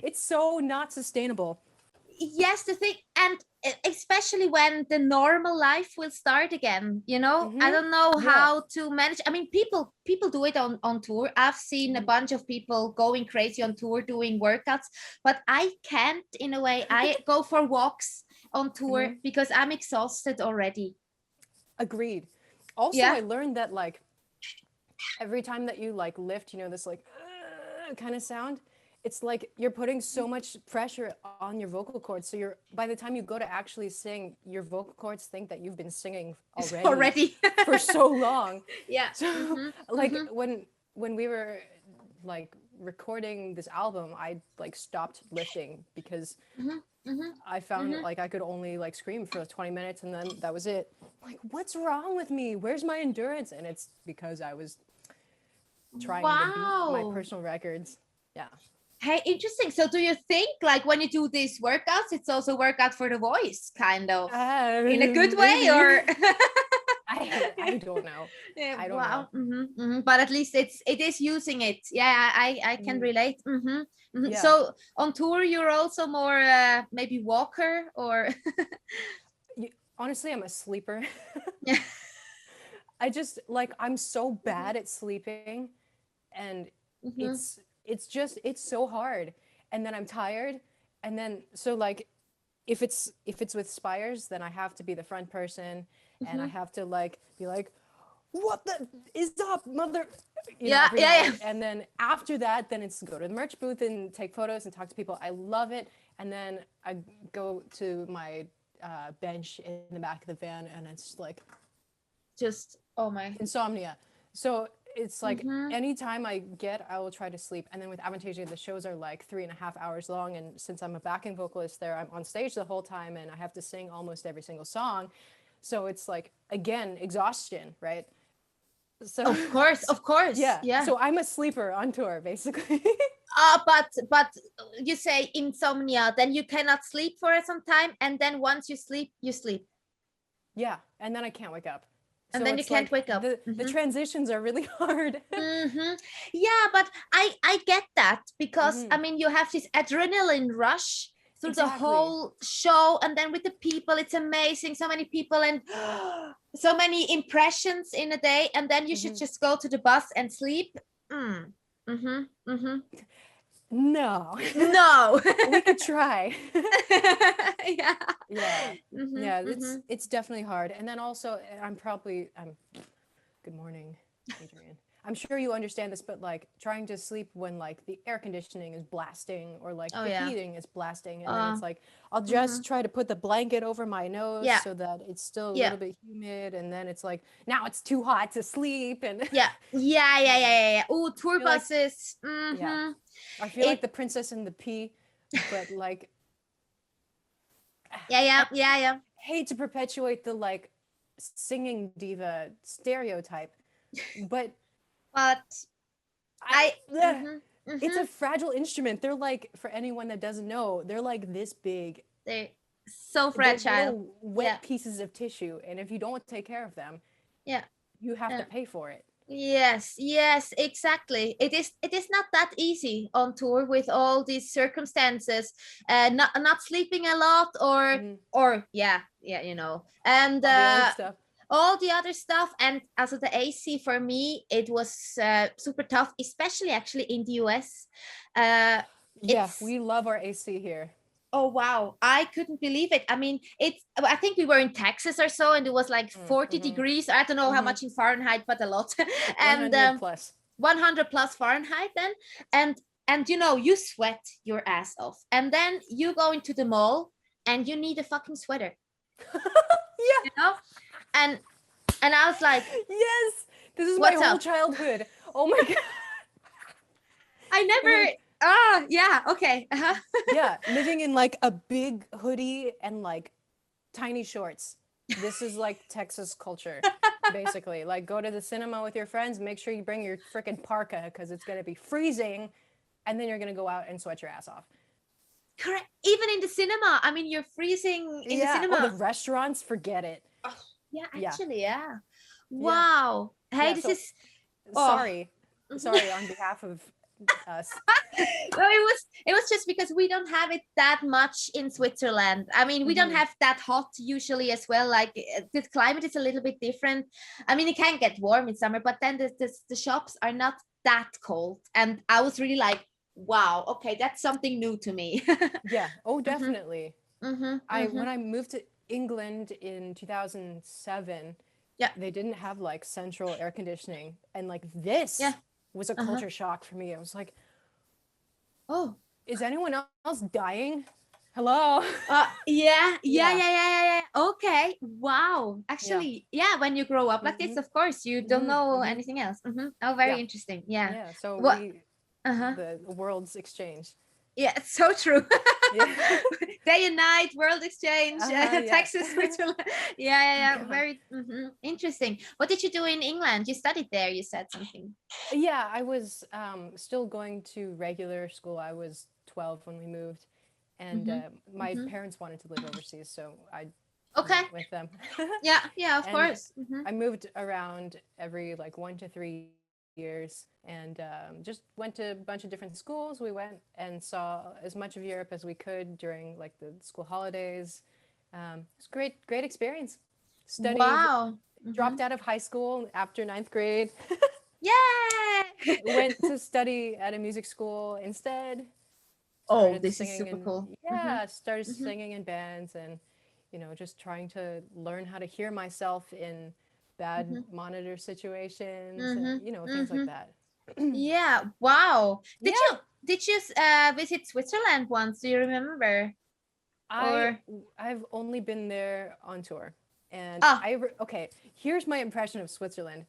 It's so not sustainable. Yes, the thing, and especially when the normal life will start again, you know, I don't know how to manage. I mean, people do it on tour. I've seen a bunch of people going crazy on tour doing workouts, but I can't. In a way, I go for walks on tour because I'm exhausted already. Agreed. Also, I learned that, like, every time that you like lift, you know, this like kind of sound, it's like you're putting so much pressure on your vocal cords. So by the time you go to actually sing, your vocal cords think that you've been singing already for so long. Yeah. So like when we were like recording this album, I like stopped lifting because I found like I could only like scream for 20 minutes and then that was it. Like, what's wrong with me? Where's my endurance? And it's because I was trying to beat my personal records. Yeah. Hey, interesting. So do you think, like, when you do these workouts, it's also a workout for the voice, kind of, in a good way, or? I don't know. I don't know. But at least it is using it. Yeah, I can relate. Yeah. So on tour, you're also more maybe walker, or? Honestly, I'm a sleeper. Yeah. I just like, I'm so bad at sleeping, and it's so hard, and then I'm tired, and then so like if it's with Spires, then I have to be the front person, and I have to like be like, what the is up, mother, you know, and then after that, then it's go to the merch booth and take photos and talk to people. I love it. And then I go to my bench in the back of the van, and it's like just, oh my, insomnia. So it's like anytime I will try to sleep. And then with Avantasia, the shows are like 3.5 hours long. And since I'm a backing vocalist there, I'm on stage the whole time and I have to sing almost every single song. So it's like, again, exhaustion, right? So of course. Yeah. So I'm a sleeper on tour, basically. But you say insomnia, then you cannot sleep for some time. And then once you sleep, you sleep. Yeah. And then I can't wake up. And then you can't wake up. The transitions are really hard. Yeah, but I get that because I mean, you have this adrenaline rush through the whole show, and then with the people, it's amazing. So many people and so many impressions in a day, and then you should just go to the bus and sleep. No. We could try. Yeah. It's definitely hard. And then also good morning, Adrienne. I'm sure you understand this, but like trying to sleep when like the air conditioning is blasting or like heating is blasting, and then it's like I'll just try to put the blanket over my nose so that it's still a little bit humid, and then it's like now it's too hot to sleep, and Oh, tour feel like- buses. Yeah. I feel like the Princess and the Pea, but like yeah. hate to perpetuate the like singing diva stereotype, but But I ugh, mhm, it's a mhm. fragile instrument. They're like, for anyone that doesn't know, they're like this big. They're so They're fragile. little Yeah, wet pieces of tissue, and if you don't take care of them, yeah. you have to Yeah. pay for it. Yes, exactly. It is not that easy on tour with all these circumstances, not sleeping a lot, or yeah, and All the other stuff. all the other stuff. And also the AC for me, it was super tough, especially actually in the US. Yeah, It's we love our AC here. Oh wow, I couldn't believe it. I mean, I think we were in Texas or so, and it was like 40 Mm-hmm. degrees. I don't know how much in Fahrenheit, but a lot. And 100 plus. 100 plus Fahrenheit then. And you sweat your ass off. And then you go into the mall and you need a fucking sweater. Yeah. You know? And I was like, Yes. This is my what's whole up? childhood. Oh my god. I never yeah, okay. Uh-huh. Yeah, living in like a big hoodie and like tiny shorts. This is like Texas culture, basically. Like, go to the cinema with your friends, make sure you bring your freaking parka because it's gonna be freezing, and then you're gonna go out and sweat your ass off. Correct. Even in the cinema. I mean, you're freezing in the Yeah. cinema. Oh, the restaurants, forget it. Oh, yeah, Yeah. actually, yeah. Yeah. Wow. Hey, Yeah, this so is sorry. Sorry on behalf of us. no, it was just because we don't have it that much in Switzerland. I mean, we don't have that hot usually as well. Like the climate is a little bit different. I mean, it can get warm in summer, but then the shops are not that cold. And I was really like, wow, okay, that's something new to me. Yeah. Oh, definitely. When When I moved to England in 2007, yeah, they didn't have like central air conditioning, and like this yeah. was a culture shock for me. I was like, Oh. is anyone else dying? Hello. Yeah. Okay. Wow. Yeah. Actually, yeah, when you grow up like this, of course, you don't know anything else. Oh, very Yeah. interesting. Yeah. Yeah. So What? the world's exchange. Yeah, it's so true. Yeah. Day and night, world exchange, Yeah. Texas, Switzerland. Yeah. God. Very interesting. What did you do in England? You studied there, you said something. Yeah, I was still going to regular school. I was 12 when we moved, and my parents wanted to live overseas, so I Okay. went with them. Yeah, of And course. I moved around every like 1 to 3 years, and just went to a bunch of different schools. We went and saw as much of Europe as we could during like the school holidays. It was great experience. Studied, Wow. dropped out of high school after ninth grade. Yay! Went to study at a music school instead. Oh, Started this is singing super in, cool. yeah, started singing in bands, and just trying to learn how to hear myself in bad monitor situations, and things like that. Yeah. Wow. Did Yeah. you visit Switzerland once? Do you remember? Or I've only been there on tour, and ah, okay, here's my impression of Switzerland.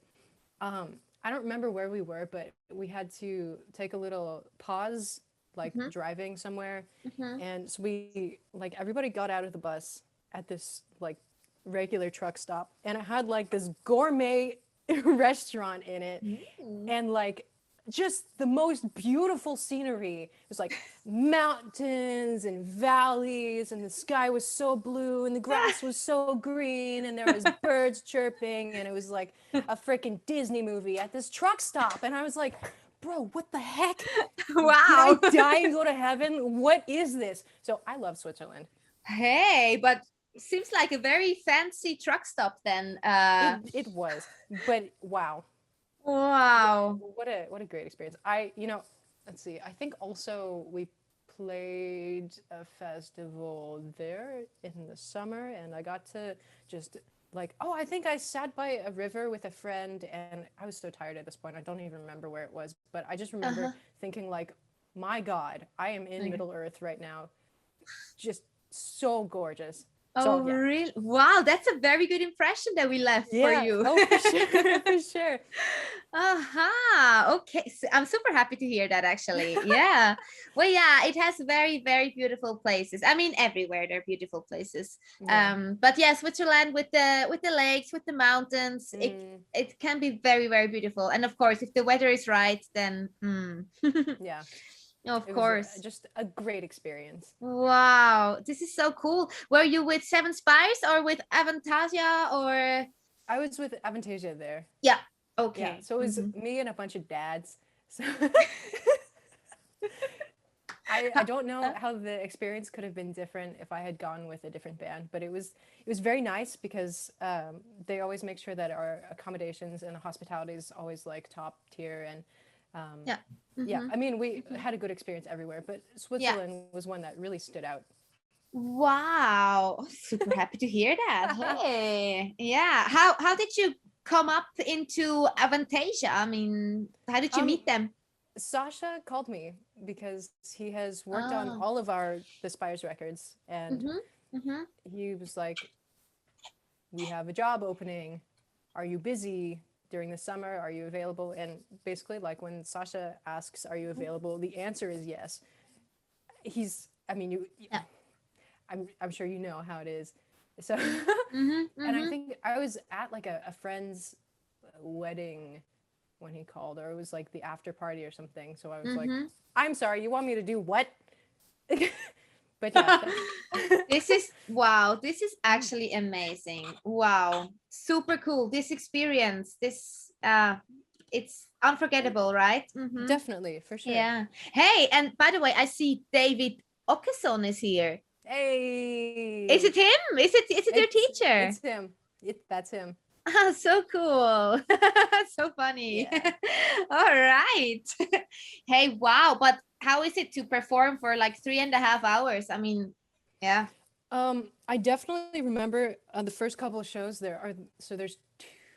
I don't remember where we were, but we had to take a little pause, like driving somewhere, and so we like everybody got out of the bus at this like regular truck stop, and it had like this gourmet restaurant in it, and like just the most beautiful scenery. It was like mountains and valleys, and the sky was so blue, and the grass was so green, and there was birds chirping, and it was like a freaking Disney movie at this truck stop. And I was like, bro, what the heck? wow. Did I die and go to heaven? What is this? So I love Switzerland. Hey, but seems like a very fancy truck stop then. It was, but wow. Wow. What a great experience. Let's see. I think also we played a festival there in the summer, and I got to just like, I think I sat by a river with a friend, and I was so tired at this point. I don't even remember where it was, but I just remember thinking like, my God, I am in Middle Earth right now. Just so gorgeous. Oh, yeah. really? Wow, that's a very good impression that we left for Yeah. you. Oh, for sure. For sure. Okay. So I'm super happy to hear that actually. Yeah. Well, yeah, it has very, very beautiful places. I mean, everywhere there are beautiful places. Yeah. But yeah, Switzerland with the lakes, with the mountains, Mm, it can be very, very beautiful. And of course, if the weather is right, then yeah. of It was course. just a great experience. Wow, this is so cool. Were you with Seven Spires or with Avantasia or? I was with Avantasia there. Yeah. Yeah. Okay. So it was Mhm. me and a bunch of dads. So I don't know how the experience could have been different if I had gone with a different band, but it was very nice because they always make sure that our accommodations and the hospitality is always like top tier, and Yeah. yeah, Mhm. I mean we Mhm. had a good experience everywhere, but Yeah. Switzerland was one that really stood out. Wow. Super happy to hear that. Hey. Yeah. How did you come up into Avantasia? I mean, how did you Um, meet them? Sasha called me because he has worked on Oh. all of the Spires records, and Mhm. Mhm. he was like, "We have a job opening. Are you busy during the summer? Are you available?" And basically, like when Sasha asks, "Are you available?" the answer is yes. I mean, Yeah. I'm sure you know how it is. So, Mhm. and I Mhm. think I was at like a friend's wedding when he called, or it was like the after party or something. So I was like, Mhm. "I'm sorry, you want me to do what?" But yeah, that's This is wow, this is actually amazing. Wow, super cool. This experience, this it's unforgettable, right? Mm-hmm. definitely for sure. Yeah. Hey, and by the way, I see David Okeson is here. Is Hey, it him? Is it your it's teacher? him. That's him. Ah, so cool. So funny. Yeah. All right. Hey, wow. But how is it to perform for like 3.5 hours? I mean, yeah. I definitely remember the first couple of shows. There's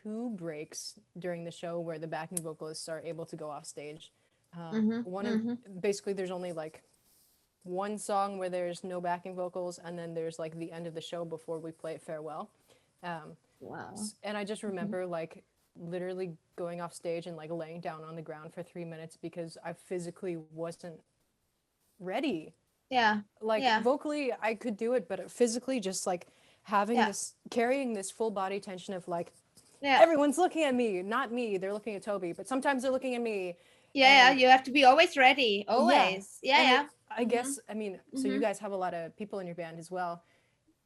two breaks during the show where the backing vocalists are able to go off stage. Mm-hmm. One of Mm-hmm. basically there's only like one song where there's no backing vocals, and then there's like the end of the show before we play it farewell. Um, Wow. and I just Mhm. remember like literally going off stage and like laying down on the ground for 3 minutes because I physically wasn't ready. Yeah. Like Yeah. vocally I could do it, but physically just like having Yeah. this carrying this full body tension of like Yeah. everyone's looking at me, not me, they're looking at Toby, but sometimes they're looking at me. Yeah. And You have to be always ready. yeah, Always. Yeah. and Yeah. I Mm-hmm. guess I mean, so you Mm-hmm. guys have a lot of people in your band as well,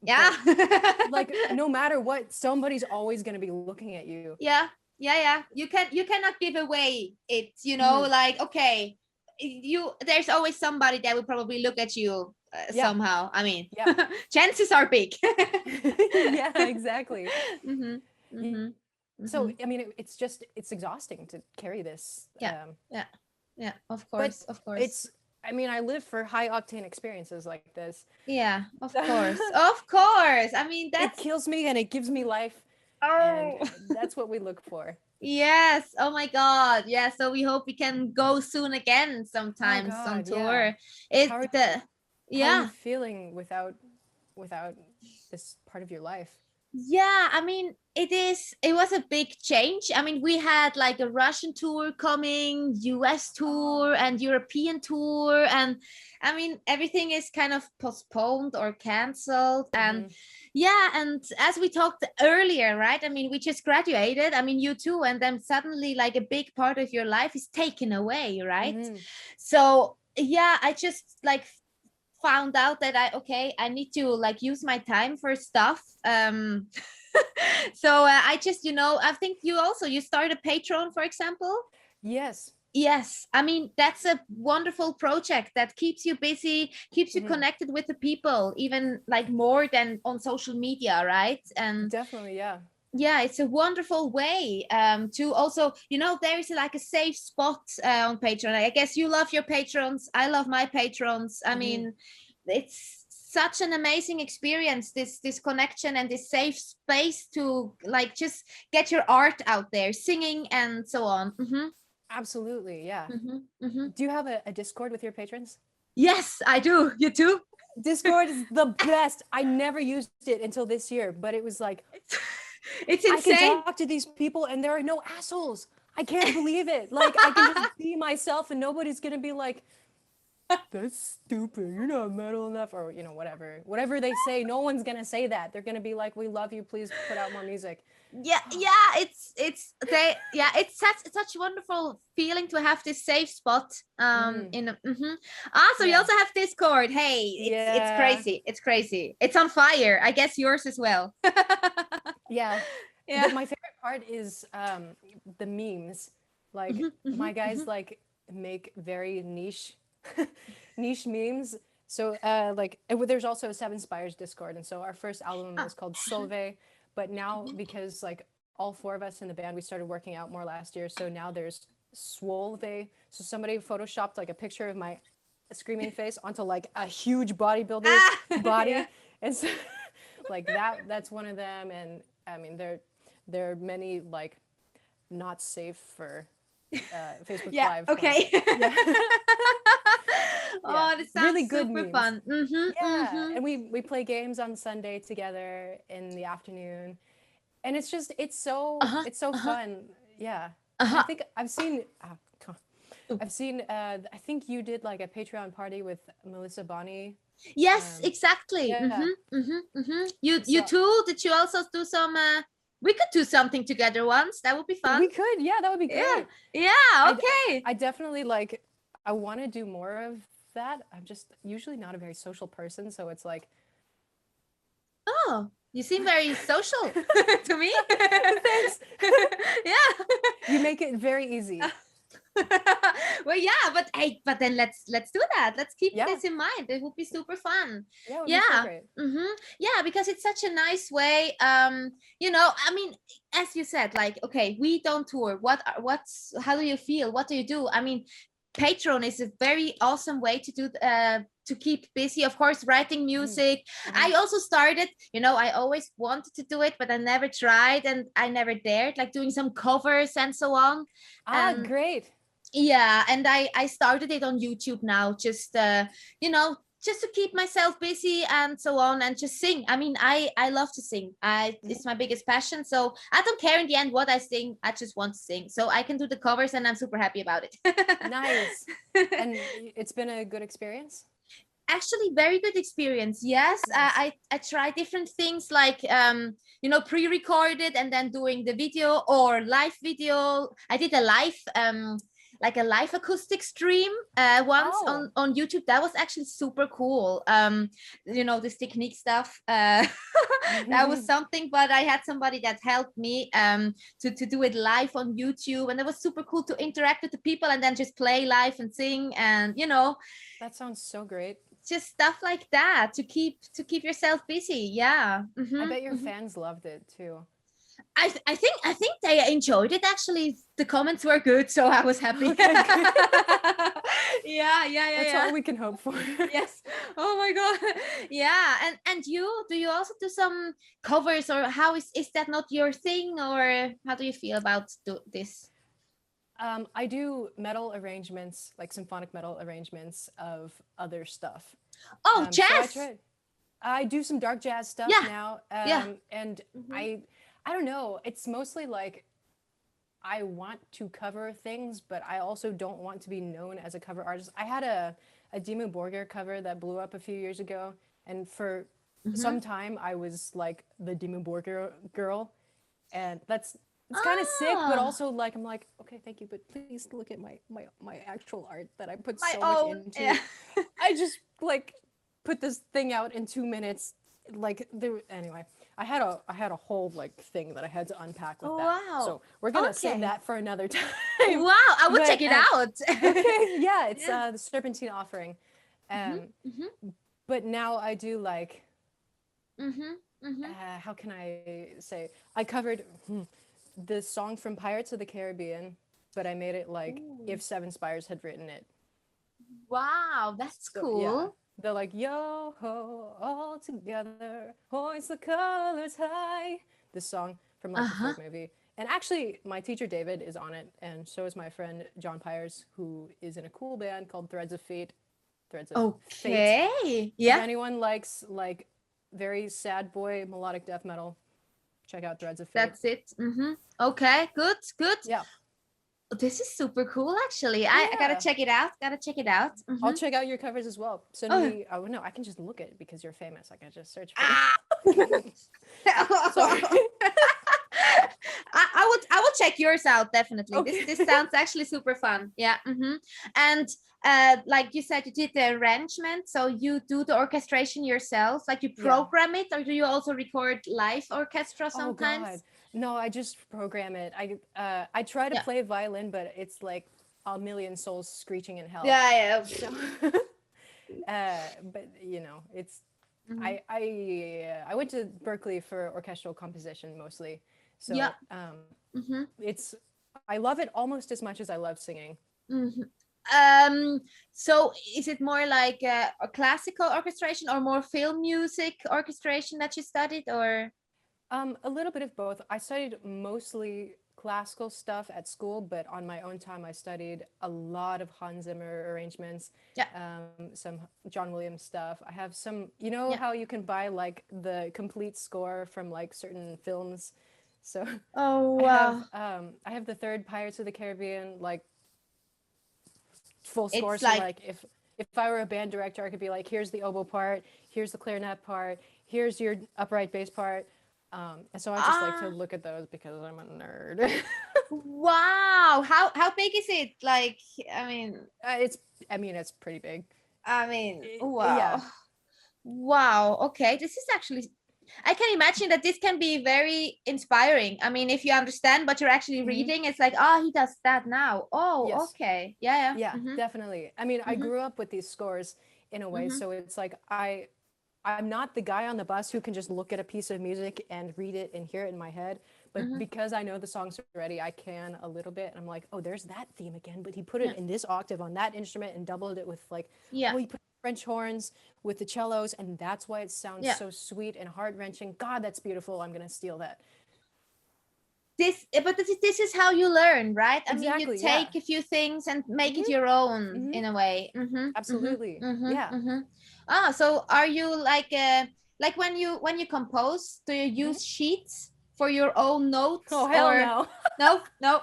Yeah. but like no matter what, somebody's always going to be looking at you. Yeah. Yeah. Yeah. You cannot give away it, Mm-hmm. like, okay, there's always somebody that will probably look at you Yeah, somehow. I mean, yeah. chances are big. Yeah, exactly. Mm-hmm. Mm-hmm. So Mm-hmm. I mean it's exhausting to carry this, Yeah. Yeah. Yeah. Of but course. Of course. it's I mean I live for high octane experiences like this. Yeah. Of course. Of course. I mean, It that's kills me and it gives me life, and oh. that's what we look for. Yes. Oh my God. Yeah. So we hope we can go soon again Oh sometimes on God, yeah. tour. It How are the how are you yeah. feeling without this part of your life? Yeah, I mean, it was a big change. I mean, we had like a Russian tour coming, US tour, Oh. and European tour. And I mean, everything is kind of postponed or canceled. And Mm-hmm. yeah, and as we talked earlier, right? I mean, we just graduated. I mean, you too. And then suddenly, like, a big part of your life is taken away, right? Mm-hmm. So yeah, I just like found out that I need to like use my time for stuff. So I just, I think you start a Patreon, for example. Yes. Yes, I mean, that's a wonderful project that keeps you busy, keeps you Mm-hmm. connected with the people, even like more than on social media, right? And Definitely, yeah. yeah, it's a wonderful way to also, there is like a safe spot on Patreon. I guess you love your patrons, I love my patrons. I Mm-hmm. mean, it's such an amazing experience, this connection and this safe space to like just get your art out there, singing and so on. Mm-hmm. Absolutely, yeah. Mm-hmm. Mm-hmm. Do you have a Discord with your patrons? Yes, I do. You too? Discord is the best. I never used it until this year, but it was like, It's, it's I can insane. talk to these people and there are no assholes. I can't believe it. Like, I can just be myself and nobody's gonna be like, that's stupid, you're not metal enough, or whatever they say. No one's gonna say that. They're gonna be like, we love you, please put out more music. Yeah, it's such a wonderful feeling to have this safe spot in also we Yeah. also have Discord. Hey, it's Yeah. crazy, it's on fire. I guess yours as well. Yeah. Yeah. My favorite part is the memes. Like, my guys like make very niche niche memes. So like, there's also a Seven Spires Discord, and so our first album was called Solve, but now because like all four of us in the band, we started working out more last year, so now there's Swolve. So somebody photoshopped like a picture of my screaming face onto like a huge bodybuilder body, Yeah. and so like that's one of them. And I mean, there are many like not safe for Facebook Yeah, Live. okay. Yeah. Yeah, Oh, this sounds really good super memes. fun. Yeah, and we play games on Sunday together in the afternoon, and it's so fun. Yeah, and I think I've seen. I've seen. I think you did like a Patreon party with Melissa Bonney. Yes, exactly. Yeah. You So too, did you also do some we could do something together once, that would be fun. we could. Yeah, that would be Yeah, great. yeah, okay. I definitely like. I want to do more of that. I'm just usually not a very social person, so it's like. Oh, you seem very social to me. Thanks. Yeah. You make it very easy. Well, yeah, but hey, but then let's do that. Let's keep Yeah. this in mind. It would be super fun. Yeah, it would be so Yeah. great. Yeah, because it's such a nice way. I mean, as you said, like, okay, we don't tour. How do you feel? What do you do? I mean, Patreon is a very awesome way to do to keep busy. Of course, writing music. I also started, I always wanted to do it, but I never tried and I never dared, like doing some covers and so on. Great. Yeah, and I started it on YouTube now, just just to keep myself busy and so on, and just sing. I mean, I love to sing. It's my biggest passion, so I don't care in the end what I sing. I just want to sing, so I can do the covers and I'm super happy about it. Nice. And it's been a good experience? Actually, very good experience. Yes. Nice. I tried different things, like pre-recorded and then doing the video or live video. I did a live like a live acoustic stream once on YouTube. That was actually super cool. This technique stuff, that was something, but I had somebody that helped me to do it live on YouTube, and it was super cool to interact with the people and then just play live and sing, and that sounds so great. just stuff like that to keep yourself busy. Yeah. I bet your fans loved it too. I think they enjoyed it. Actually, the comments were good, so I was happy. Okay, yeah. That's all we can hope for. Yes. Oh my god. Yeah. And do you also do some covers, or how is that not your thing, or how do you feel about this? I do metal arrangements, like symphonic metal arrangements of other stuff. Oh, jazz. So I do some dark jazz stuff now. And I don't know. It's mostly like I want to cover things, but I also don't want to be known as a cover artist. I had a Dimmu Borgir cover that blew up a few years ago, and for some time I was like the Dimmu Borgir girl, and it's kind of sick, but also like I'm like, okay, thank you, but please look at my actual art that I put so much into. Yeah. I just like put this thing out in 2 minutes. Like anyway, I had a whole like thing that I had to unpack with that. Wow. So we're gonna save that for another time. Wow, I will check it out. Okay, yeah, it's the Serpentine Offering. But now I do like how can I say, I covered the song from Pirates of the Caribbean, but I made it like if Seven Spires had written it. Wow, that's cool. Yeah. They're like, yo ho, all together, hoist the colors high. This song from like the folk movie. And actually, my teacher David is on it, and so is my friend John Pyers, who is in a cool band called Threads of Fate. Threads of Fate. Okay. If Yeah, anyone likes like very sad boy melodic death metal, check out Threads of Fate. that's it. Okay, good, good. Yeah. This is super cool, actually. I gotta Yeah. check it out. Gotta check it out. I'll check out your covers as well. Send Oh, me. Oh no, I can just look at it because you're famous. I can just search for ah. them. Sorry. I will check yours out, definitely. Okay. This sounds actually super fun. Yeah. And like you said, you did the arrangement, so you do the orchestration yourself, like you program it, or do you also record live orchestra Oh sometimes? God. No, I just program it. I try to play violin, but it's like a million souls screeching in hell. Yeah. So, but you know, it's I went to Berkeley for orchestral composition mostly. So Yeah. it's I love it almost as much as I love singing. So is it more like a classical orchestration or more film music orchestration that you studied, or? A little bit of both. I studied mostly classical stuff at school, but on my own time, I studied a lot of Hans Zimmer arrangements, some John Williams stuff. I have some, you know how you can buy like the complete score from like certain films. So Oh wow. I have the third Pirates of the Caribbean like full score. It's So like if I were a band director, I could be like, here's the oboe part, here's the clarinet part, here's your upright bass part. And so I just like to look at those because I'm a nerd. wow. How big is it? Like, I mean, it's pretty big. Wow. Yeah. Wow. Okay. This is actually, I can imagine that this can be very inspiring. I mean, if you understand what you're actually reading, it's like, oh, he does that now. Oh, Yes. okay. Yeah. Yeah, definitely. I mean, I grew up with these scores in a way, so it's like I'm not the guy on the bus who can just look at a piece of music and read it and hear it in my head. But because I know the songs already, I can a little bit. And I'm like, oh, there's that theme again. But he put it in this octave on that instrument and doubled it with like, oh, he put French horns with the cellos. And that's why it sounds so sweet and heart-wrenching. God, that's beautiful. I'm going to steal that. This is how you learn, right? Exactly, I mean, you take a few things and make it your own in a way. Absolutely. So are you like when you compose, do you use sheets for your own notes? Oh, hell or no. No.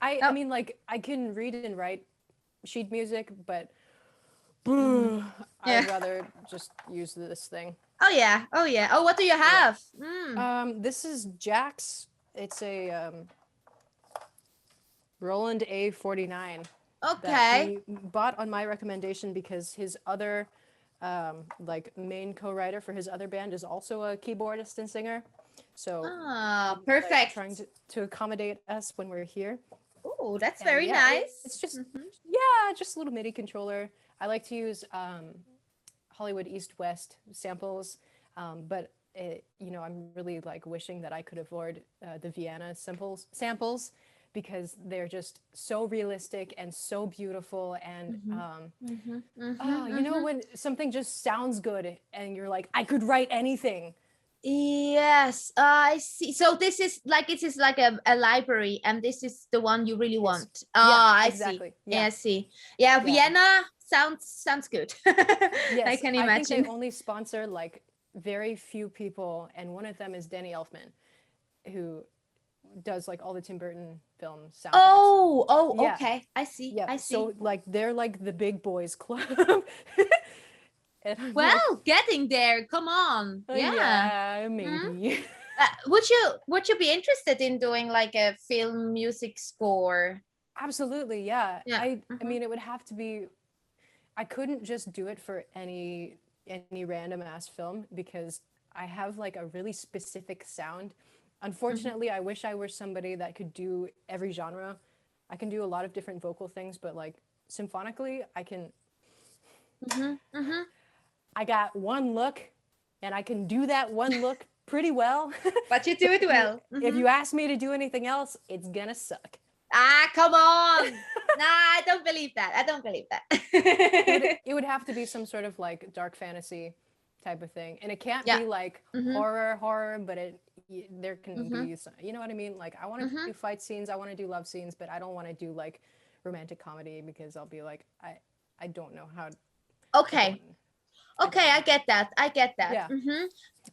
I mean, like, I can read and write sheet music, but I'd rather just use this thing. Oh yeah. Oh, what do you have? This is Jack's. It's a Roland A49. Okay. That he bought on my recommendation because his other like main co-writer for his other band is also a keyboardist and singer. So perfect. Like, trying to accommodate us when we're here. Oh, that's very nice. It's just just a little MIDI controller. I like to use Hollywood East-West samples, but I'm really like wishing that I could afford the Vienna samples because they're just so realistic and so beautiful. And when something just sounds good and you're like, I could write anything. Yes, I see. So this is like a library, and this is the one you really want. I exactly. see. Yeah, I see. Yeah, Vienna sounds good. Yes, I can imagine. I think they only sponsor like very few people, and one of them is Danny Elfman, who does like all the Tim Burton film soundtracks. Oh, okay. I see. Yeah, I see. So like they're like the big boys club. Getting there. Come on. Yeah, maybe. Would you be interested in doing like a film music score? Absolutely, yeah. I mean, it would have to be. I couldn't just do it for any random ass film because I have like a really specific sound. Unfortunately, I wish I were somebody that could do every genre. I can do a lot of different vocal things, but like symphonically, I can. I got one look, and I can do that one look pretty well. But you do it well. If you ask me to do anything else, it's gonna suck. Come on. Nah, I don't believe that. It would have to be some sort of like dark fantasy type of thing, and it can't be like horror, but there can be some, you know what I mean? Like I want to do fight scenes, I want to do love scenes, but I don't want to do like romantic comedy because I'll be like I don't know how. Okay. Okay, I get that. Yeah.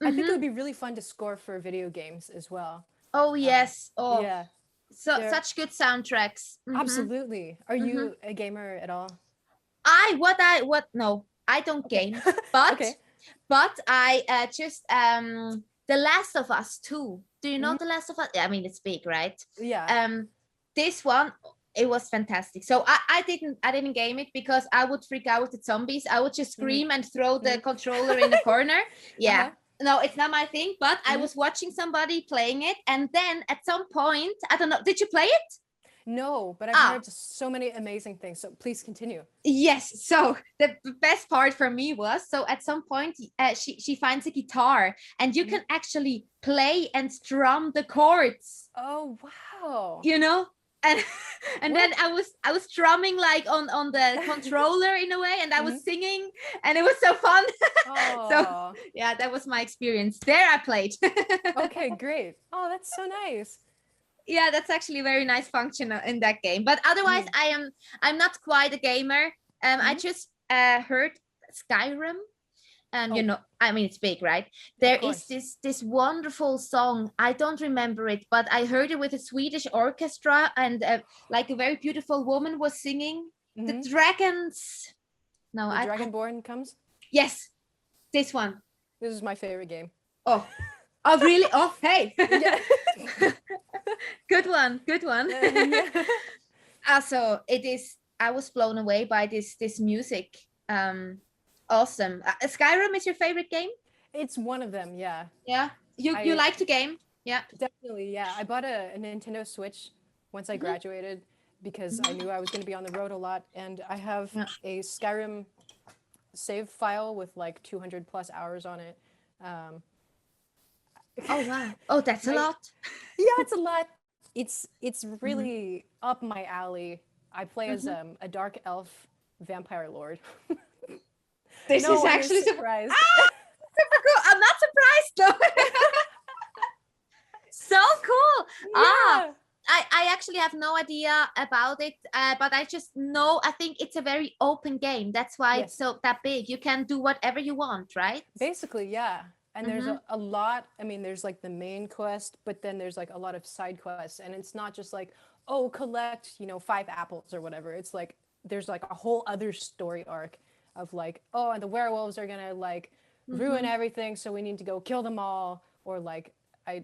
I think it would be really fun to score for video games as well. Oh yes. Oh, Yeah. so such good soundtracks. Absolutely. Are you a gamer at all? No, I don't game, but Okay. but I just The Last of Us 2. Do you know The Last of Us? I mean, it's big, right? Yeah. This one, it was fantastic. So I didn't game it because I would freak out with the zombies. I would just scream and throw the controller in the corner. Yeah. No, it's not my thing, but I was watching somebody playing it, and then at some point, I don't know, did you play it? No, but I've heard so many amazing things. So please continue. Yes. So the best part for me was, so at some point she finds a guitar, and you can actually play and strum the chords. Oh wow! You know, and then I was strumming like on the controller in a way, and I was singing, and it was so fun. So yeah, that was my experience. There I played. Okay, great. Oh, that's so nice. Yeah, that's actually a very nice function in that game. But otherwise, I'm not quite a gamer. I just heard Skyrim. You know, I mean, it's big, right? There is this wonderful song. I don't remember it, but I heard it with a Swedish orchestra, and like a very beautiful woman was singing. The dragons. No, the Dragonborn comes. Yes, this one. This is my favorite game. Oh really? Oh, hey. Good one. Also, it is. I was blown away by this music. Awesome. Skyrim is your favorite game? It's one of them. Yeah. Yeah. You like the game? Yeah. Definitely. Yeah. I bought a Nintendo Switch once I graduated because I knew I was going to be on the road a lot, and I have a Skyrim save file with like 200 plus hours on it. Oh wow! Oh, that's a lot. Yeah, it's a lot. It's really up my alley. I play as a dark elf vampire lord. This is actually surprised. Super cool. I'm not surprised though. So cool. Yeah. I actually have no idea about it, but I just know, I think it's a very open game. That's why it's so that big. You can do whatever you want, right? Basically, yeah. And there's a lot, I mean, there's like the main quest, but then there's like a lot of side quests. And it's not just like, oh, collect, 5 apples or whatever. It's like, there's like a whole other story arc of like, oh, and the werewolves are gonna like ruin everything, so we need to go kill them all. Or like, you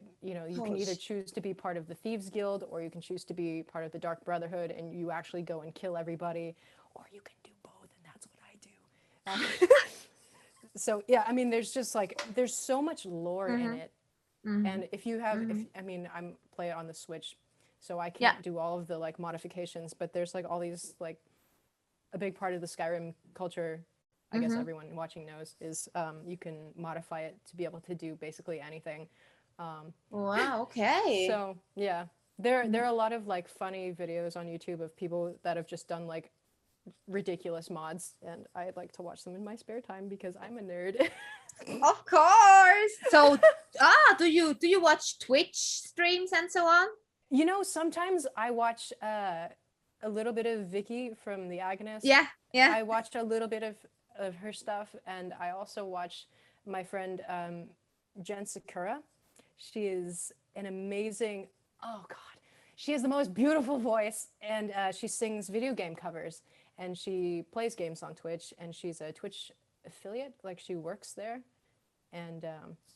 can either choose to be part of the Thieves Guild, or you can choose to be part of the Dark Brotherhood, and you actually go and kill everybody. Or you can do both, and that's what I do. So yeah, I mean, there's just like, there's so much lore in it. And if you have, I'm play it on the Switch, so I can't do all of the like modifications, but there's like all these like, a big part of the Skyrim culture, I guess everyone watching knows, is you can modify it to be able to do basically anything. Wow, okay. So yeah, there are a lot of like funny videos on YouTube of people that have just done like ridiculous mods, and I like to watch them in my spare time because I'm a nerd. Of course. So do you watch Twitch streams and so on? Sometimes I watch a little bit of Vicky from The Agonist. Yeah. I watched a little bit of her stuff, and I also watch my friend Jen Sakura. She is an amazing, oh God, she has the most beautiful voice, and she sings video game covers, and she plays games on Twitch, and she's a Twitch affiliate, like she works there, and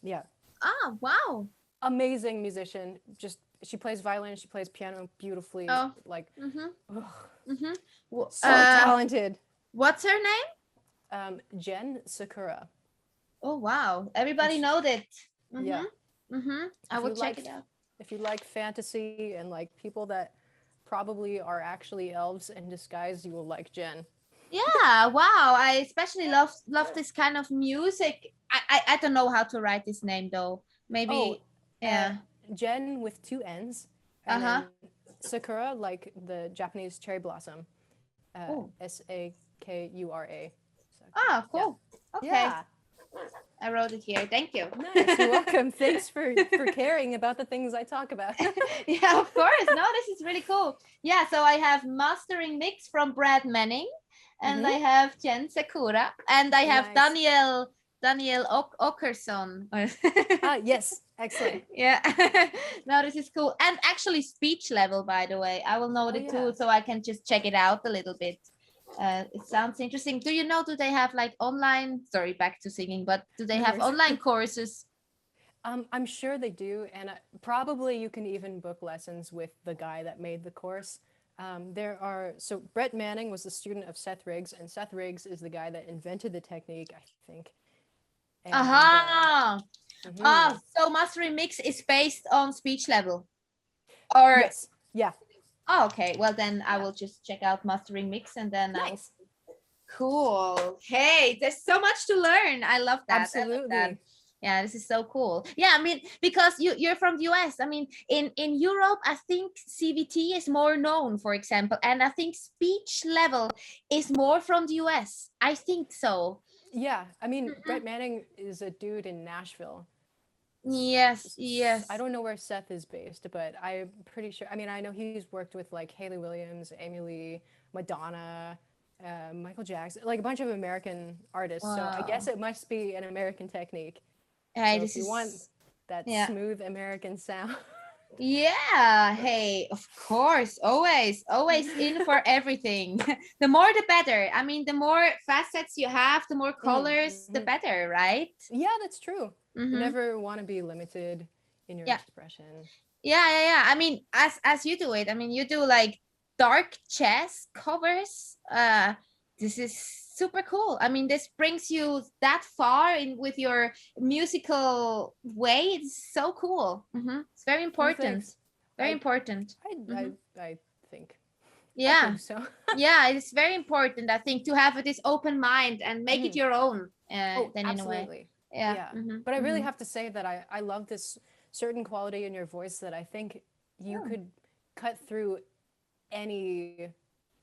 yeah. Oh, wow. Amazing musician. Just, she plays violin, she plays piano beautifully. Like, so talented. What's her name? Jen Sakura. Oh wow! Everybody knows it. Yeah. I will check it out. If you like fantasy and like people that probably are actually elves in disguise, you will like Jen. Yeah. Wow. I especially love this kind of music. I don't know how to write this name though. Maybe. Jen with 2 N's. And then Sakura, like the Japanese cherry blossom. Sakura. Oh, cool. Yeah. Okay. Yeah. I wrote it here. Thank you. Nice. You're welcome. Thanks for caring about the things I talk about. Yeah, of course. No, this is really cool. Yeah, so I have Mastering Mix from Brad Manning. and I have Jen Sekura, and I have Nice. Daniel Åkesson. Yes, excellent. Yeah. No, this is cool. And actually Speechlevel, by the way. I will note it too, so I can just check it out a little bit. It sounds interesting. Do you know, do they have like online, sorry, back to singing, but do they have online courses? I'm sure they do, and probably you can even book lessons with the guy that made the course. So Brett Manning was the student of Seth Riggs, and Seth Riggs is the guy that invented the technique, I think. And, so Mastering Mix is based on Speechlevel, or yes, yeah. Oh, okay. Well, then I will just check out Mastering Mix, and then Nice. Cool. Hey, there's so much to learn. I love that. Absolutely. I love that. Yeah, this is so cool. Yeah, I mean, because you're from the US. I mean, in Europe, I think CVT is more known, for example, and I think Speechlevel is more from the US. I think so. Yeah, I mean, Brett Manning is a dude in Nashville. Yes, yes. I don't know where Seth is based, but I'm pretty sure. I mean, I know he's worked with like Hayley Williams, Amy Lee, Madonna, Michael Jackson, like a bunch of American artists. Wow. So I guess it must be an American technique. Hey, so if you want that smooth American sound. Yeah, hey, of course, always in for everything. The more the better. I mean, the more facets you have, the more colors, the better, right? Yeah, that's true. You never want to be limited in your expression. Yeah. I mean, as you do it, I mean, you do like dark jazz covers. This is super cool. I mean, this brings you that far in with your musical way. It's so cool. It's very important. Very important. I think. Yeah. I think so. Yeah, it's very important, I think, to have this open mind and make it your own. Then in a way. Yeah. But I really have to say that I love this certain quality in your voice that I think you could cut through any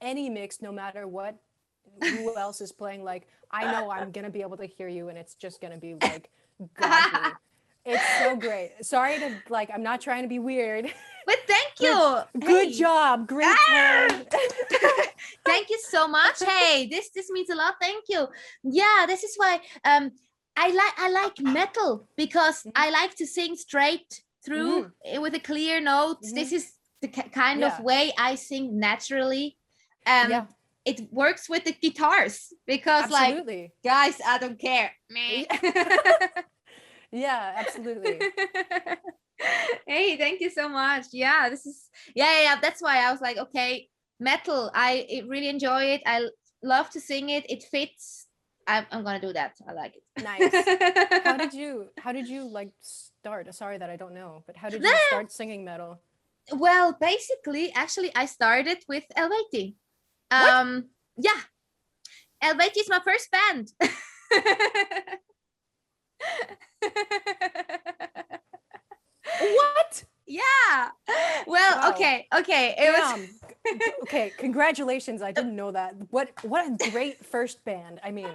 mix, no matter what who else is playing. Like, I know I'm gonna be able to hear you, and it's just gonna be like godly. It's so great. Sorry to like, I'm not trying to be weird. But thank you. Good job. Great tone. Thank you so much. Hey, this means a lot. Thank you. Yeah, this is why I like metal, because I like to sing straight through with a clear notes. This is the kind of way I sing naturally. It works with the guitars, because like, guys, I don't care. Yeah, absolutely. Hey, thank you so much. Yeah, this is that's why I was like, okay, metal, I really enjoy it. I love to sing it. It fits. I'm gonna do that. I like it. Nice. How did you like start? Sorry that I don't know, but how did you start singing metal? Well, basically, actually, I started with Eluveitie. Yeah, Eluveitie is my first band. What? Yeah. Well, wow. Okay. It was okay. Congratulations. I didn't know that. What a great first band. I mean.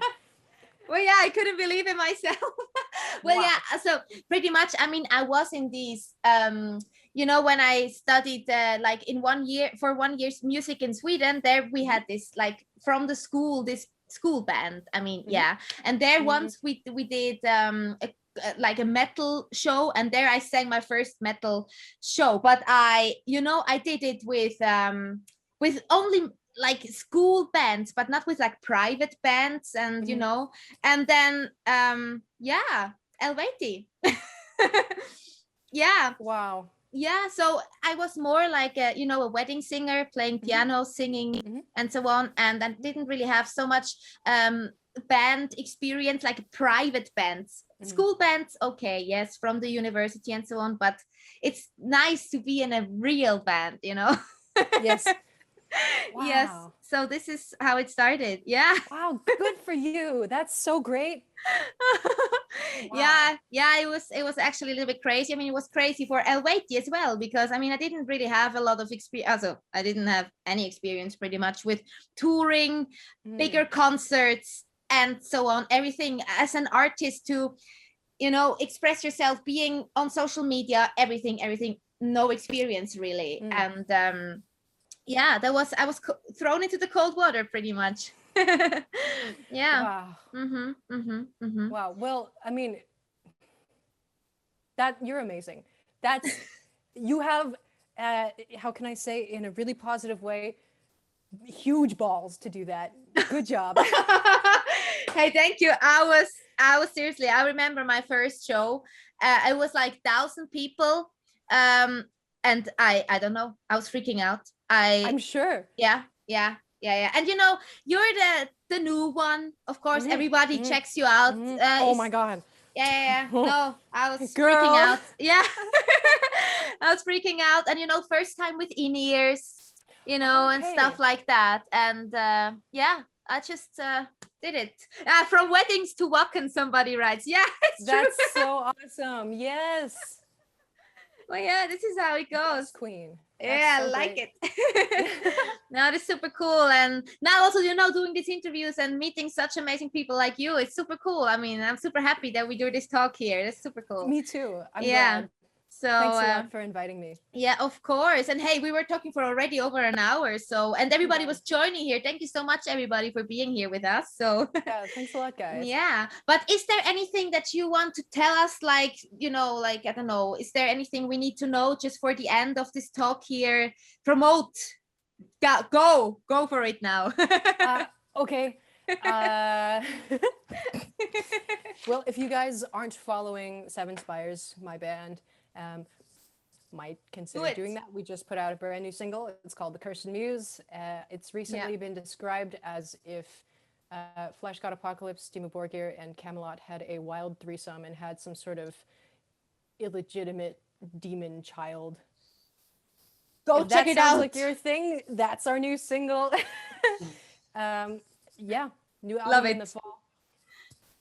Well, yeah, I couldn't believe it myself. Well, wow. Yeah. So pretty much, I mean, I was in these, you know, when I studied like in 1 year for 1 year's music in Sweden, there we had this like from the school, this school band. I mean, yeah. And there once we did like a metal show, and there I sang my first metal show, but I did it with only like school bands, but not with like private bands, and you know, and then Eluveitie. Yeah. Wow. Yeah, so I was more like a wedding singer, playing piano, singing, and so on, and I didn't really have so much band experience, like private bands. School bands, okay, yes, from the university and so on, but it's nice to be in a real band, you know. Yes. Wow. Yes, so this is how it started. Yeah. Wow, good for you. That's so great. Wow. Yeah, it was actually a little bit crazy. I mean, it was crazy for Eluveitie as well, because I mean, I didn't really have a lot of experience. Also, I didn't have any experience pretty much with touring, bigger concerts, and so on. Everything as an artist to, express yourself, being on social media, everything, no experience really. And yeah, I was thrown into the cold water pretty much. Yeah. Wow. Mm-hmm. Wow. Well, I mean, that you're amazing. That's you have how can I say in a really positive way, huge balls to do that. Good job. Hey, thank you. I was seriously, I remember my first show. It was like 1,000 people. And I don't know, I was freaking out. I'm sure. Yeah. And you know, you're the new one. Of course, everybody checks you out. Oh my God. Yeah. No, I was Girl. freaking out. Yeah. I was freaking out. And you know, first time with in-ears, you know, and stuff like that. And yeah, I just did it. From weddings to Wacken, somebody writes. Yeah, it's true. That's so awesome. Yes. Well, yeah, this is how it goes. Yes, queen. Yeah, so I like great. it. No, it's super cool. And now also, you know, doing these interviews and meeting such amazing people like you, it's super cool. I mean, I'm super happy that we do this talk here. That's super cool. Me too. I'm yeah. glad. So thanks a lot for inviting me. Yeah, of course. And hey, we were talking for already over an hour. So, and everybody was joining here. Thank you so much, everybody, for being here with us. So, yeah, thanks a lot, guys. Yeah. But is there anything that you want to tell us? Like, you know, like, I don't know, is there anything we need to know just for the end of this talk here? Promote. Go for it now. Okay. Well, if you guys aren't following Seven Spires, my band, might consider doing that. We just put out a brand new single. It's called The Cursed Muse. It's recently been described as if Flesh God Apocalypse, Dimmu Borgir, and Camelot had a wild threesome and had some sort of illegitimate demon child. Go if check that it sounds out. like your thing, that's our new single. Yeah, new album Love it. in the fall.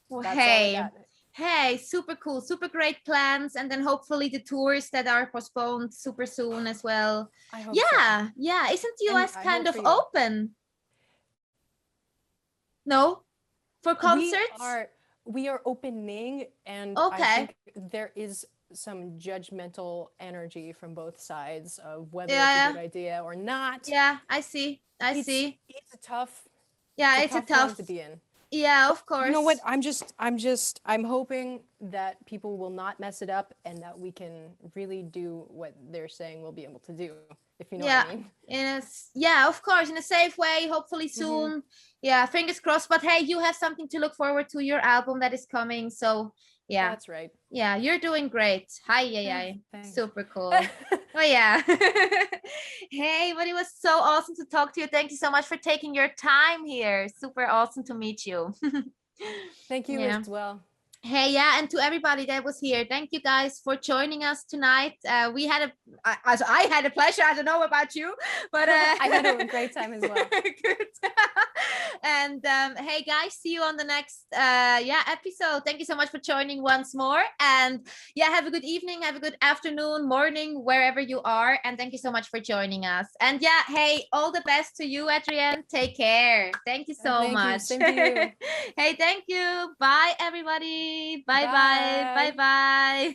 Well, that's all I got. Hey, super cool, super great plans. And then hopefully the tours that are postponed super soon as well. I hope so. Yeah. Isn't the US kind of open? No? For concerts? We are opening, and I think there is some judgmental energy from both sides of whether it's a good idea or not. Yeah, I see. It's a tough. Yeah, it's a tough one to be in. Yeah, of course. You know what? I'm hoping that people will not mess it up and that we can really do what they're saying we'll be able to do, if you know what I mean. Yeah, of course, in a safe way, hopefully soon. Yeah, fingers crossed. But hey, you have something to look forward to, your album that is coming. So yeah. That's right. Yeah, you're doing great. Hi. Super cool. Oh yeah. Hey, but it was so awesome to talk to you. Thank you so much for taking your time here. Super awesome to meet you. Thank you as well. Hey, yeah, and to everybody that was here, thank you guys for joining us tonight. I had a pleasure. I don't know about you, but I had a great time as well. Good. And hey, guys, see you on the next episode. Thank you so much for joining once more. And yeah, have a good evening, have a good afternoon, morning, wherever you are. And thank you so much for joining us. And yeah, hey, all the best to you, Adrienne. Take care. Thank you so much. Same to you. Hey, thank you. Bye, everybody. Bye.